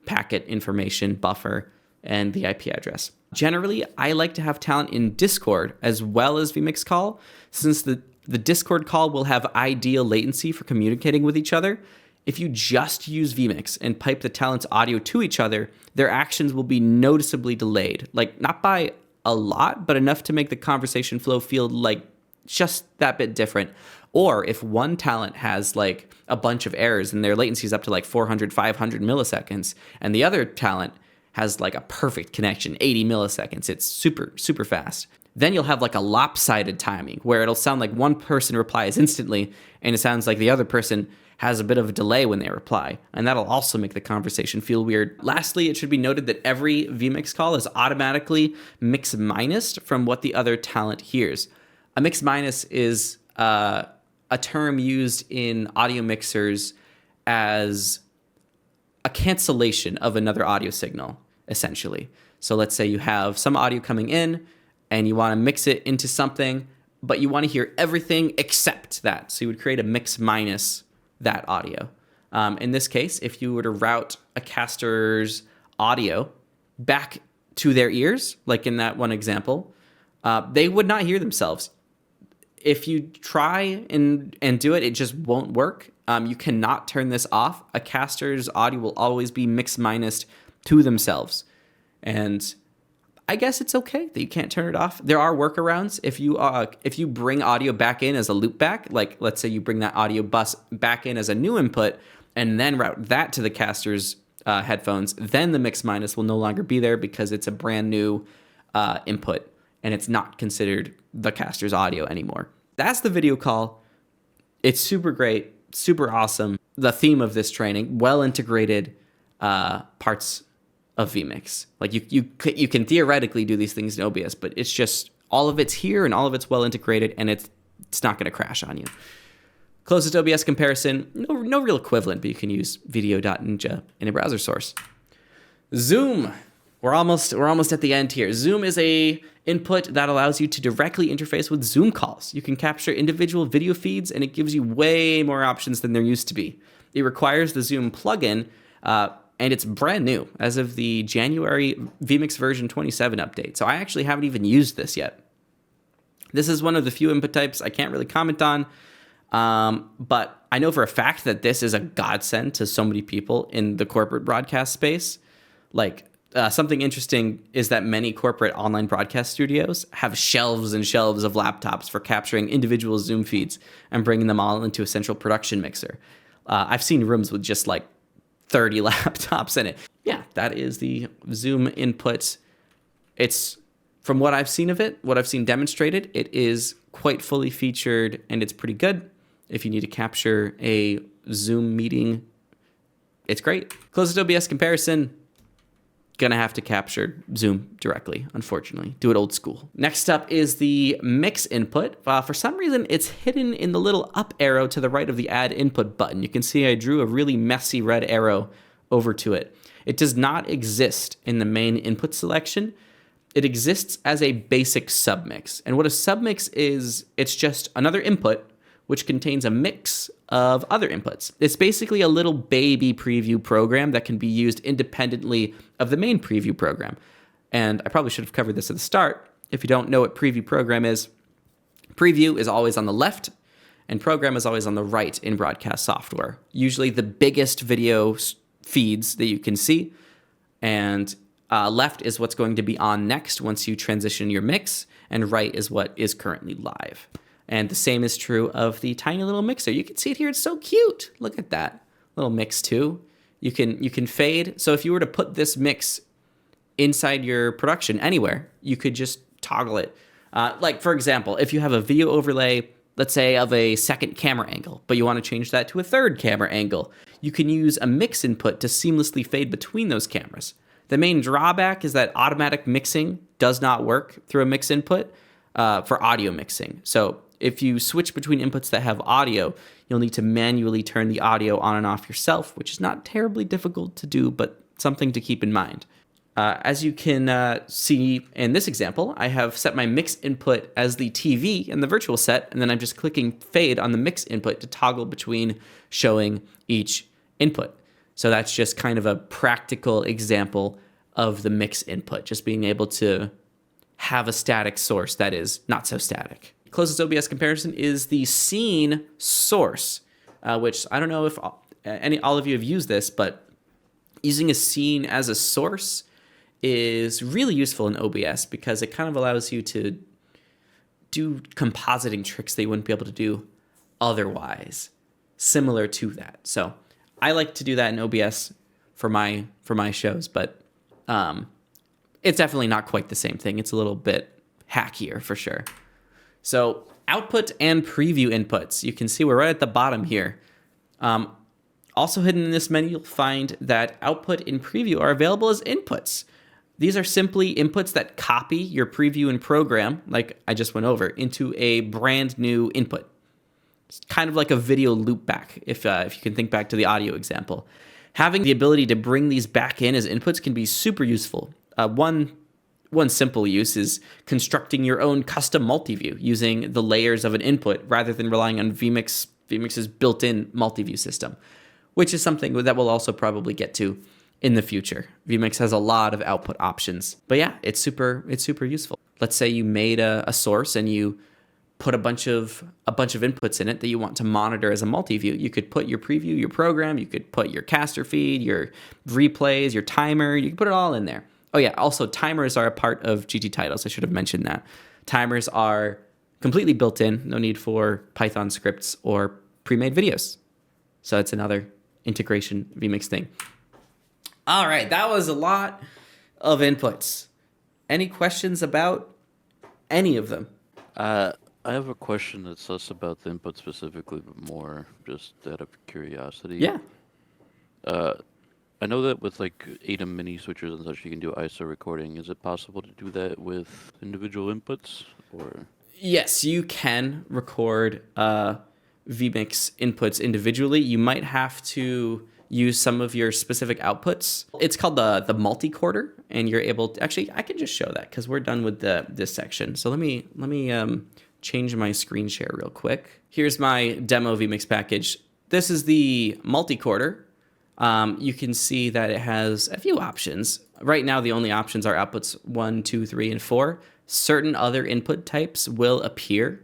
A: packet information, buffer, and the IP address. Generally, I like to have talent in Discord as well as vMix call, since the Discord call will have ideal latency for communicating with each other. If you just use vMix and pipe the talent's audio to each other, their actions will be noticeably delayed. Like, not by a lot, but enough to make the conversation flow feel like just that bit different. Or if one talent has like a bunch of errors and their latency is up to like 400, 500 milliseconds, and the other talent has like a perfect connection, 80 milliseconds, it's super, super fast. Then you'll have like a lopsided timing where it'll sound like one person replies instantly and it sounds like the other person has a bit of a delay when they reply. And that'll also make the conversation feel weird. Lastly, it should be noted that every vMix call is automatically mix minused from what the other talent hears. A mix minus is a term used in audio mixers as a cancellation of another audio signal, essentially. So let's say you have some audio coming in and you want to mix it into something, but you want to hear everything except that. So you would create a mix minus that audio. In this case, if you were to route a caster's audio back to their ears, like in that one example, they would not hear themselves. If you try and do it, it just won't work. You cannot turn this off. A caster's audio will always be mix minus to themselves. And I guess it's okay that you can't turn it off. There are workarounds. If you bring audio back in as a loopback, like let's say you bring that audio bus back in as a new input and then route that to the caster's headphones, then the mix minus will no longer be there because it's a brand new input and it's not considered the caster's audio anymore. That's the video call. It's super great, super awesome. The theme of this training, well integrated parts of vMix. Like you can theoretically do these things in OBS, but it's just all of it's here and all of it's well integrated and it's not going to crash on you. Closest OBS comparison, no real equivalent, but you can use video.ninja in a browser source. Zoom. We're almost at the end here. Zoom is a input that allows you to directly interface with Zoom calls. You can capture individual video feeds, and it gives you way more options than there used to be. It requires the Zoom plugin, and it's brand new as of the January vMix version 27 update. So I actually haven't even used this yet. This is one of the few input types I can't really comment on, but I know for a fact that this is a godsend to so many people in the corporate broadcast space. Like, something interesting is that many corporate online broadcast studios have shelves and shelves of laptops for capturing individual Zoom feeds and bringing them all into a central production mixer. I've seen rooms with just like 30 laptops in it. Yeah, that is the Zoom input. It's, from what I've seen of it, what I've seen demonstrated, it is quite fully featured and it's pretty good. If you need to capture a Zoom meeting, it's great. Closest OBS comparison. Gonna have to capture Zoom directly, unfortunately. Do it old school. Next up is the mix input. For some reason, it's hidden in the little up arrow to the right of the add input button. You can see I drew a really messy red arrow over to it. It does not exist in the main input selection. It exists as a basic submix. And what a submix is, it's just another input which contains a mix of other inputs. It's basically a little baby preview program that can be used independently of the main preview program. And I probably should have covered this at the start. If you don't know what preview program is, preview is always on the left and program is always on the right in broadcast software. Usually the biggest video feeds that you can see, and left is what's going to be on next once you transition your mix, and right is what is currently live. And the same is true of the tiny little mixer. You can see it here. It's so cute. Look at that little mix too. You can fade. So if you were to put this mix inside your production anywhere, you could just toggle it. Like, for example, if you have a video overlay, let's say of a second camera angle, but you want to change that to a third camera angle, you can use a mix input to seamlessly fade between those cameras. The main drawback is that automatic mixing does not work through a mix input for audio mixing. So if you switch between inputs that have audio, you'll need to manually turn the audio on and off yourself, which is not terribly difficult to do, but something to keep in mind. As you can see in this example, I have set my mix input as the TV in the virtual set, and then I'm just clicking fade on the mix input to toggle between showing each input. So that's just kind of a practical example of the mix input, just being able to have a static source that is not so static. Closest OBS comparison is the scene source, which I don't know if all of you have used this, but using a scene as a source is really useful in OBS because it kind of allows you to do compositing tricks that you wouldn't be able to do otherwise, similar to that. So I like to do that in OBS for my shows, but it's definitely not quite the same thing. It's a little bit hackier for sure. So output and preview inputs. You can see we're right at the bottom here. Also hidden in this menu, you'll find that output and preview are available as inputs. These are simply inputs that copy your preview and program, like I just went over, into a brand new input. It's kind of like a video loopback, if you can think back to the audio example. Having the ability to bring these back in as inputs can be super useful. One simple use is constructing your own custom multi-view using the layers of an input rather than relying on vMix's built-in multi-view system, which is something that we'll also probably get to in the future. vMix has a lot of output options, but yeah, it's super useful. Let's say you made a source and you put a bunch of inputs in it that you want to monitor as a multi-view. You could put your preview, your program, you could put your caster feed, your replays, your timer, you can put it all in there. Oh yeah, also timers are a part of GT titles. I should have mentioned that. Timers are completely built in, no need for Python scripts or pre-made videos. So it's another integration vMix thing. All right, that was a lot of inputs. Any questions about any of them?
D: I have a question that's less about the input specifically, but more just out of curiosity.
A: Yeah.
D: I know that with like ADA mini switchers and such, you can do ISO recording. Is it possible to do that with individual inputs, or?
A: Yes, you can record vMix inputs individually, you might have to use some of your specific outputs. It's called the multi-quarter, and you're able to, actually, I can just show that because we're done with this section. So let me change my screen share real quick. Here's my demo vMix package. This is the multi-quarter. You can see that it has a few options. Right now, the only options are outputs 1, 2, 3, and 4. Certain other input types will appear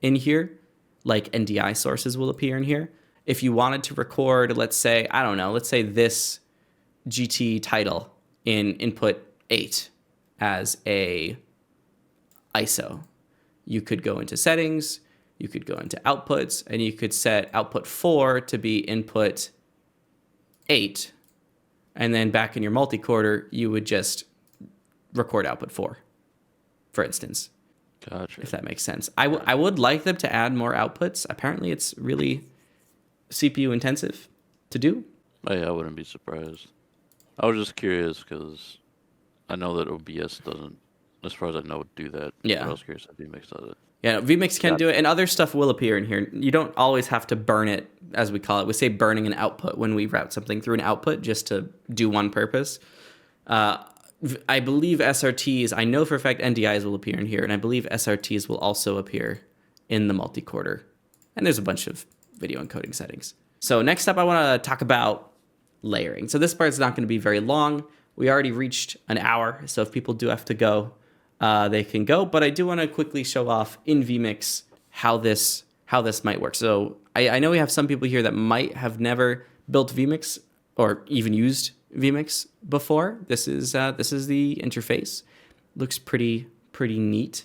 A: in here, like NDI sources will appear in here. If you wanted to record, let's say, I don't know, let's say this GT title in input 8 as a ISO, you could go into settings, you could go into outputs, and you could set output 4 to be input 8. And then back in your multi-quarter, you would just record output 4, for instance.
D: Gotcha.
A: If that makes sense. I would like them to add more outputs. Apparently, it's really CPU intensive to do.
D: Oh, yeah, I wouldn't be surprised. I was just curious because I know that OBS doesn't, as far as I know, do that.
A: Yeah.
D: I was curious if vMix does it.
A: Yeah, vMix can do it, and other stuff will appear in here. You don't always have to burn it, as we call it. We say burning an output when we route something through an output just to do one purpose. I believe SRTs, I know for a fact NDIs will appear in here, and I believe SRTs will also appear in the multi-quarter. And there's a bunch of video encoding settings. So next up, I want to talk about layering. So this part's not going to be very long. We already reached an hour, so if people do have to go, they can go. But I do want to quickly show off in vMix how this might work. So I know we have some people here that might have never built vMix or even used vMix before. This is the interface. Looks pretty neat.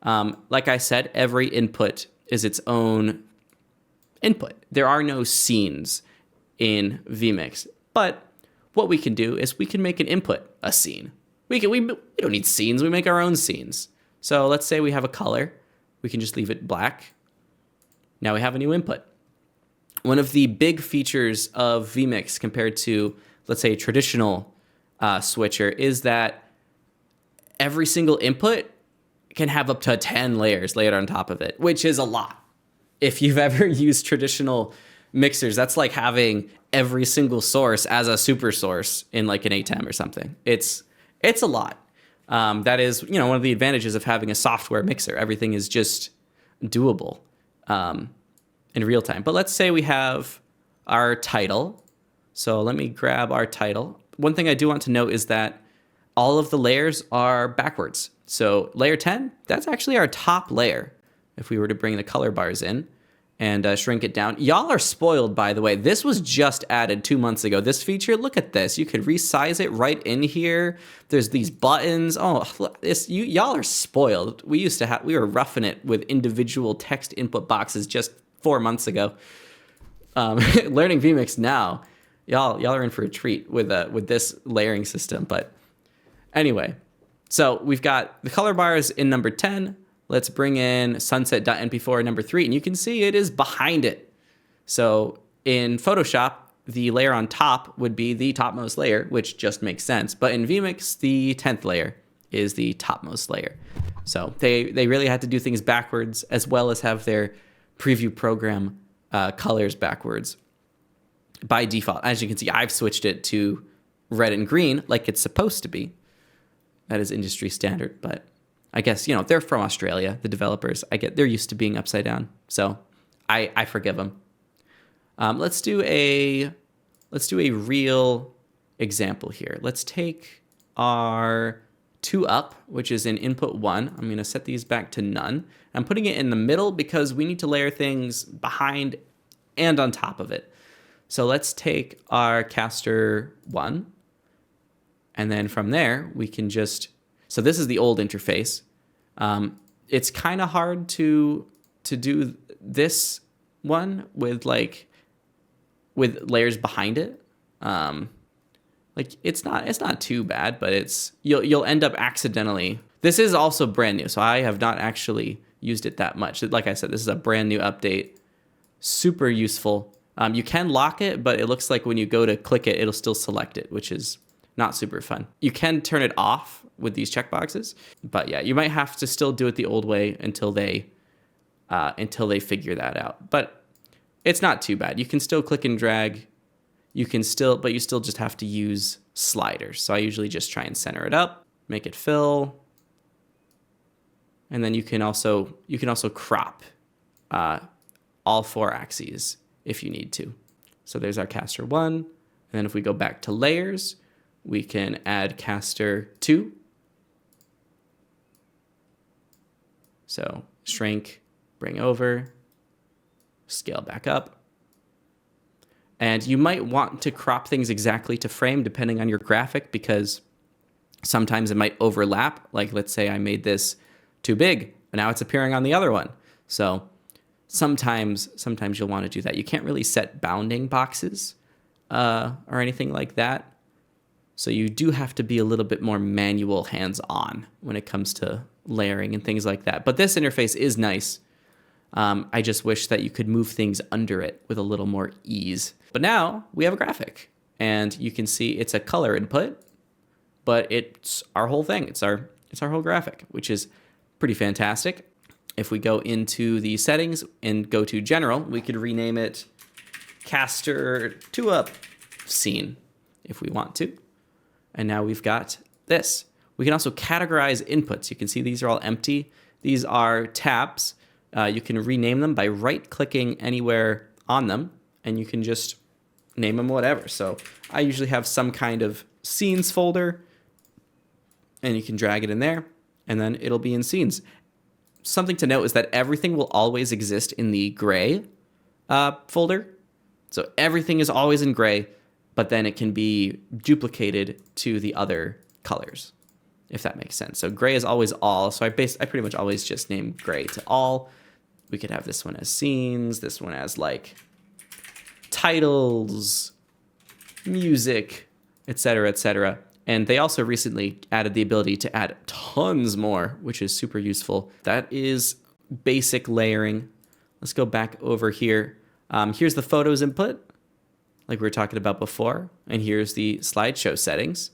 A: Like I said, every input is its own input. There are no scenes in vMix, but what we can do is we can make an input a scene. We don't need scenes. We make our own scenes. So let's say we have a color. We can just leave it black. Now we have a new input. One of the big features of vMix compared to, let's say, a traditional switcher is that every single input can have up to 10 layers layered on top of it, which is a lot. If you've ever used traditional mixers, that's like having every single source as a super source in like an ATEM or something. It's a lot. That is, one of the advantages of having a software mixer. Everything is just doable in real time. But let's say we have our title. So let me grab our title. One thing I do want to note is that all of the layers are backwards. So layer 10, that's actually our top layer. If we were to bring the color bars in and shrink it down. Y'all are spoiled, by the way. This was just added 2 months ago. This feature, look at this. You could resize it right in here. There's these buttons. Oh, y'all are spoiled. We were roughing it with individual text input boxes just 4 months ago. Learning vMix now, y'all are in for a treat with this layering system. But anyway, so we've got the color bars in number 10. Let's bring in sunset.mp4 number 3, and you can see it is behind it. So in Photoshop, the layer on top would be the topmost layer, which just makes sense. But in vMix, the 10th layer is the topmost layer. So they really had to do things backwards, as well as have their preview program colors backwards by default. As you can see, I've switched it to red and green like it's supposed to be. That is industry standard, but I guess, they're from Australia, the developers. They're used to being upside down, so I forgive them. Let's do a real example here. Let's take our 2 up, which is in input 1. I'm going to set these back to none. I'm putting it in the middle because we need to layer things behind and on top of it. So let's take our caster 1, and then from there we can just. So this is the old interface. It's kind of hard to do this one with layers behind it. It's not too bad, but you'll end up accidentally. This is also brand new, so I have not actually used it that much. Like I said, this is a brand new update. Super useful. You can lock it, but it looks like when you go to click it, it'll still select it, which is not super fun. You can turn it off with these checkboxes, but yeah, you might have to still do it the old way until they figure that out. But It's not too bad. You can still click and drag. But you still just have to use sliders. So I usually just try and center it up, make it fill. And then you can also crop all 4 axes if you need to. So there's our caster 1. And then if we go back to layers, we can add caster 2. So shrink, bring over, scale back up. And you might want to crop things exactly to frame depending on your graphic, because sometimes it might overlap. Like let's say I made this too big, but now it's appearing on the other one. So sometimes you'll want to do that. You can't really set bounding boxes or anything like that. So you do have to be a little bit more manual hands-on when it comes to layering and things like that. But this interface is nice. I just wish that you could move things under it with a little more ease. But now we have a graphic, and you can see it's a color input, but it's our whole thing. It's our whole graphic, which is pretty fantastic. If we go into the settings and go to general, we could rename it caster 2-up scene if we want to. And now we've got this. We can also categorize inputs. You can see these are all empty. These are tabs. You can rename them by right-clicking anywhere on them, and you can just name them whatever. So I usually have some kind of scenes folder, and you can drag it in there, and then it'll be in scenes. Something to note is that everything will always exist in the gray folder. So everything is always in gray, but then it can be duplicated to the other colors, if that makes sense. So gray is always all. So I pretty much always just name gray to all. We could have this one as scenes, this one as like titles, music, etc., etc. And they also recently added the ability to add tons more, which is super useful. That is basic layering. Let's go back over here. Here's the photos input, like we were talking about before. And here's the slideshow settings.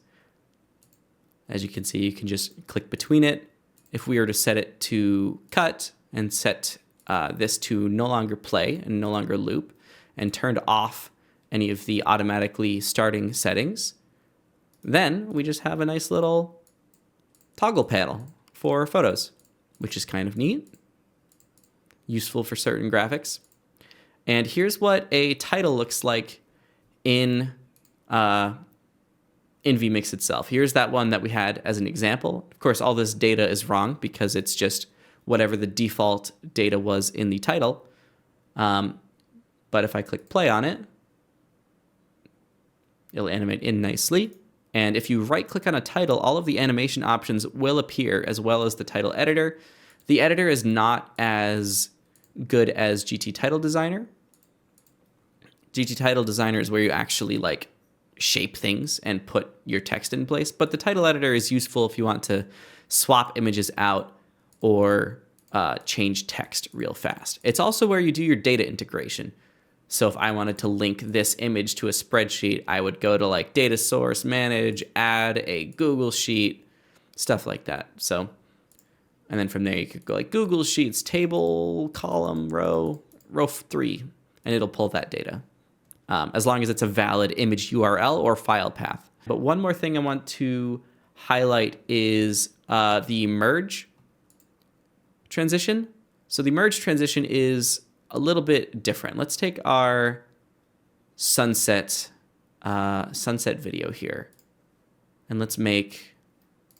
A: As you can see, you can just click between it. If we were to set it to cut and set this to no longer play and no longer loop, and turned off any of the automatically starting settings, then we just have a nice little toggle panel for photos, which is kind of neat, useful for certain graphics. And here's what a title looks like in vMix itself. Here's that one that we had as an example. Of course, all this data is wrong because it's just whatever the default data was in the title. But if I click play on it, it'll animate in nicely. And if you right click on a title, all of the animation options will appear as well as the title editor. The editor is not as good as GT Title Designer. GT Title Designer is where you actually like shape things and put your text in place. But the title editor is useful if you want to swap images out or change text real fast. It's also where you do your data integration. So if I wanted to link this image to a spreadsheet, I would go to like data source, manage, add a Google Sheet, stuff like that. So, and then from there you could go like Google Sheets, table, column, row 3, and it'll pull that data. As long as it's a valid image URL or file path. But one more thing I want to highlight is the merge transition. So the merge transition is a little bit different. Let's take our sunset video here, and let's make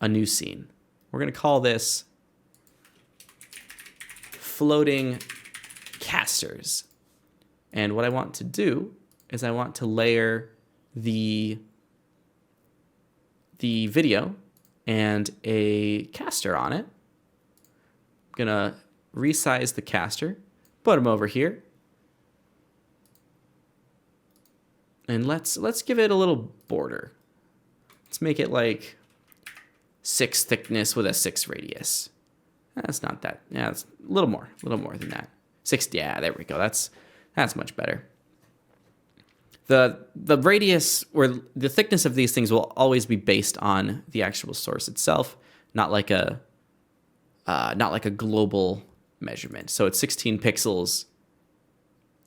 A: a new scene. We're going to call this floating casters. And what I want to do is I want to layer the video and a caster on it. I'm going to resize the caster, put him over here. And let's give it a little border. Let's make it like 6 thickness with a 6 radius. That's not that. Yeah, it's a little more than that. 6. Yeah, there we go. That's much better. The radius or the thickness of these things will always be based on the actual source itself, not like a global measurement. So it's 16 pixels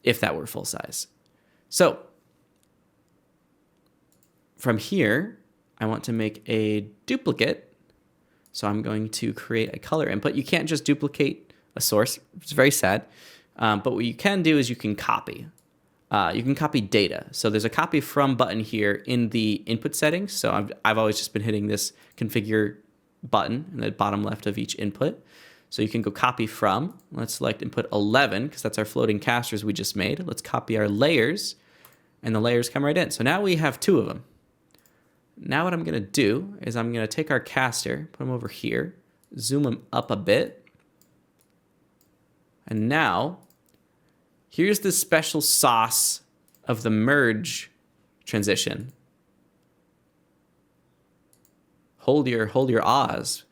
A: if that were full size. So from here, I want to make a duplicate. So I'm going to create a color input. You can't just duplicate a source. It's very sad. But what you can do is you can copy. You can copy data. So there's a copy from button here in the input settings. So I've always just been hitting this configure button in the bottom left of each input. So you can go copy from. Let's select input 11 because that's our floating casters we just made. Let's copy our layers, and the layers come right in. So now we have 2 of them. Now what I'm going to do is I'm going to take our caster, put them over here, zoom them up a bit. And now here's the special sauce of the merge transition. Hold your ahs.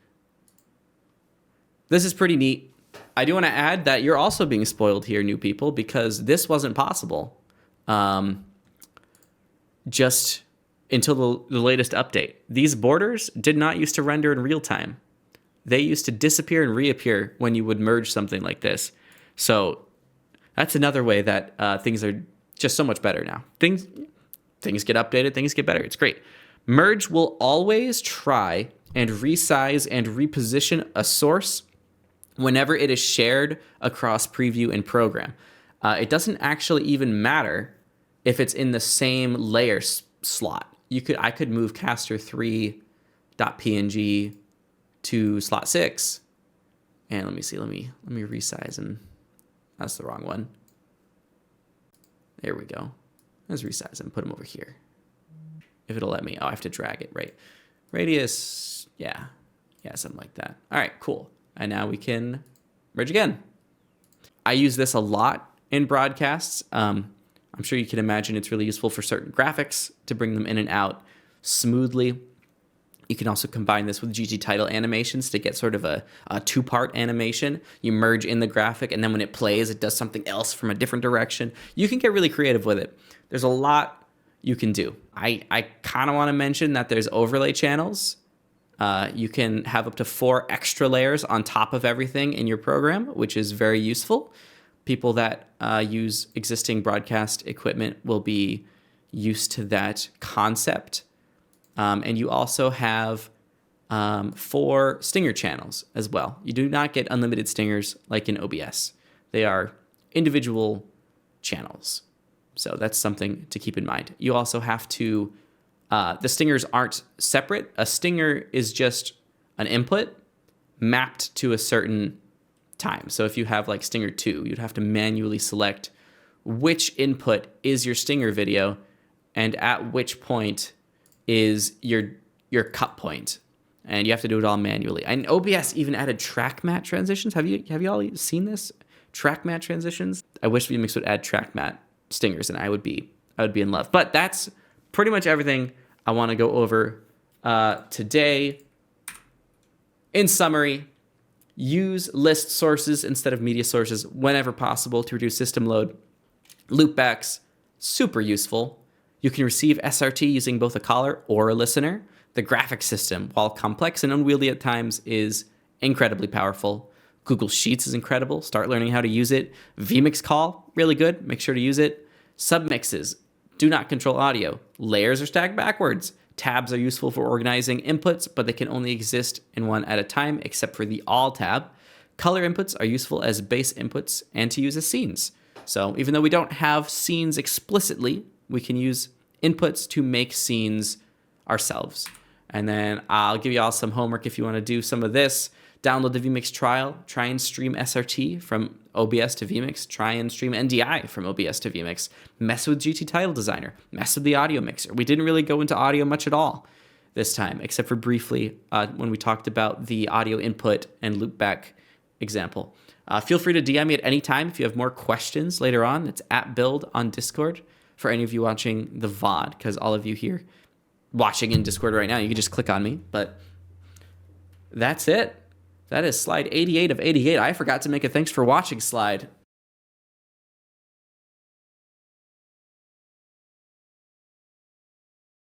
A: This is pretty neat. I do want to add that you're also being spoiled here, new people, because this wasn't possible just until the latest update. These borders did not used to render in real time. They used to disappear and reappear when you would merge something like this. So that's another way that things are just so much better now. Things get updated, things get better. It's great. Merge will always try and resize and reposition a source whenever it is shared across preview and program. It doesn't actually even matter if it's in the same layer slot. I could move caster3.png to slot 6. And let me see, let me resize, and that's the wrong one. There we go. Let's resize and put them over here. If it'll let me. Oh, I have to drag it, right? Radius, yeah, something like that. All right, cool. And now we can merge again. I use this a lot in broadcasts. I'm sure you can imagine it's really useful for certain graphics to bring them in and out smoothly. You can also combine this with GT title animations to get sort of a 2-part animation. You merge in the graphic, and then when it plays, it does something else from a different direction. You can get really creative with it. There's a lot you can do. I kind of want to mention that there's overlay channels. You can have up to 4 extra layers on top of everything in your program, which is very useful. People that use existing broadcast equipment will be used to that concept. And you also have 4 stinger channels as well. You do not get unlimited stingers like in OBS. They are individual channels. So that's something to keep in mind. You also have to, the stingers aren't separate. A stinger is just an input mapped to a certain time. So if you have like stinger 2, you'd have to manually select which input is your stinger video and at which point is your cut point. And you have to do it all manually. And OBS even added track matte transitions. Have you all seen this? Track matte transitions? I wish vMix would add track matte stingers, and I would be in love. But that's pretty much everything I want to go over today. In summary, use list sources instead of media sources whenever possible to reduce system load. Loopbacks, super useful. You can receive SRT using both a caller or a listener. The graphic system, while complex and unwieldy at times, is incredibly powerful. Google Sheets is incredible. Start learning how to use it. vMix call, really good. Make sure to use it. Submixes do not control audio. Layers are stacked backwards. Tabs are useful for organizing inputs, but they can only exist in one at a time, except for the All tab. Color inputs are useful as base inputs and to use as scenes. So even though we don't have scenes explicitly, we can use inputs to make scenes ourselves. And then I'll give you all some homework if you want to do some of this. Download the vMix trial. Try and stream SRT from OBS to vMix. Try and stream NDI from OBS to vMix. Mess with GT Title Designer. Mess with the audio mixer. We didn't really go into audio much at all this time, except for briefly when we talked about the audio input and loopback example. Feel free to DM me at any time if you have more questions later on. It's @build on Discord for any of you watching the VOD, because all of you here watching in Discord right now, you can just click on me. But that's it. That is slide 88 of 88. I forgot to make a thanks for watching slide.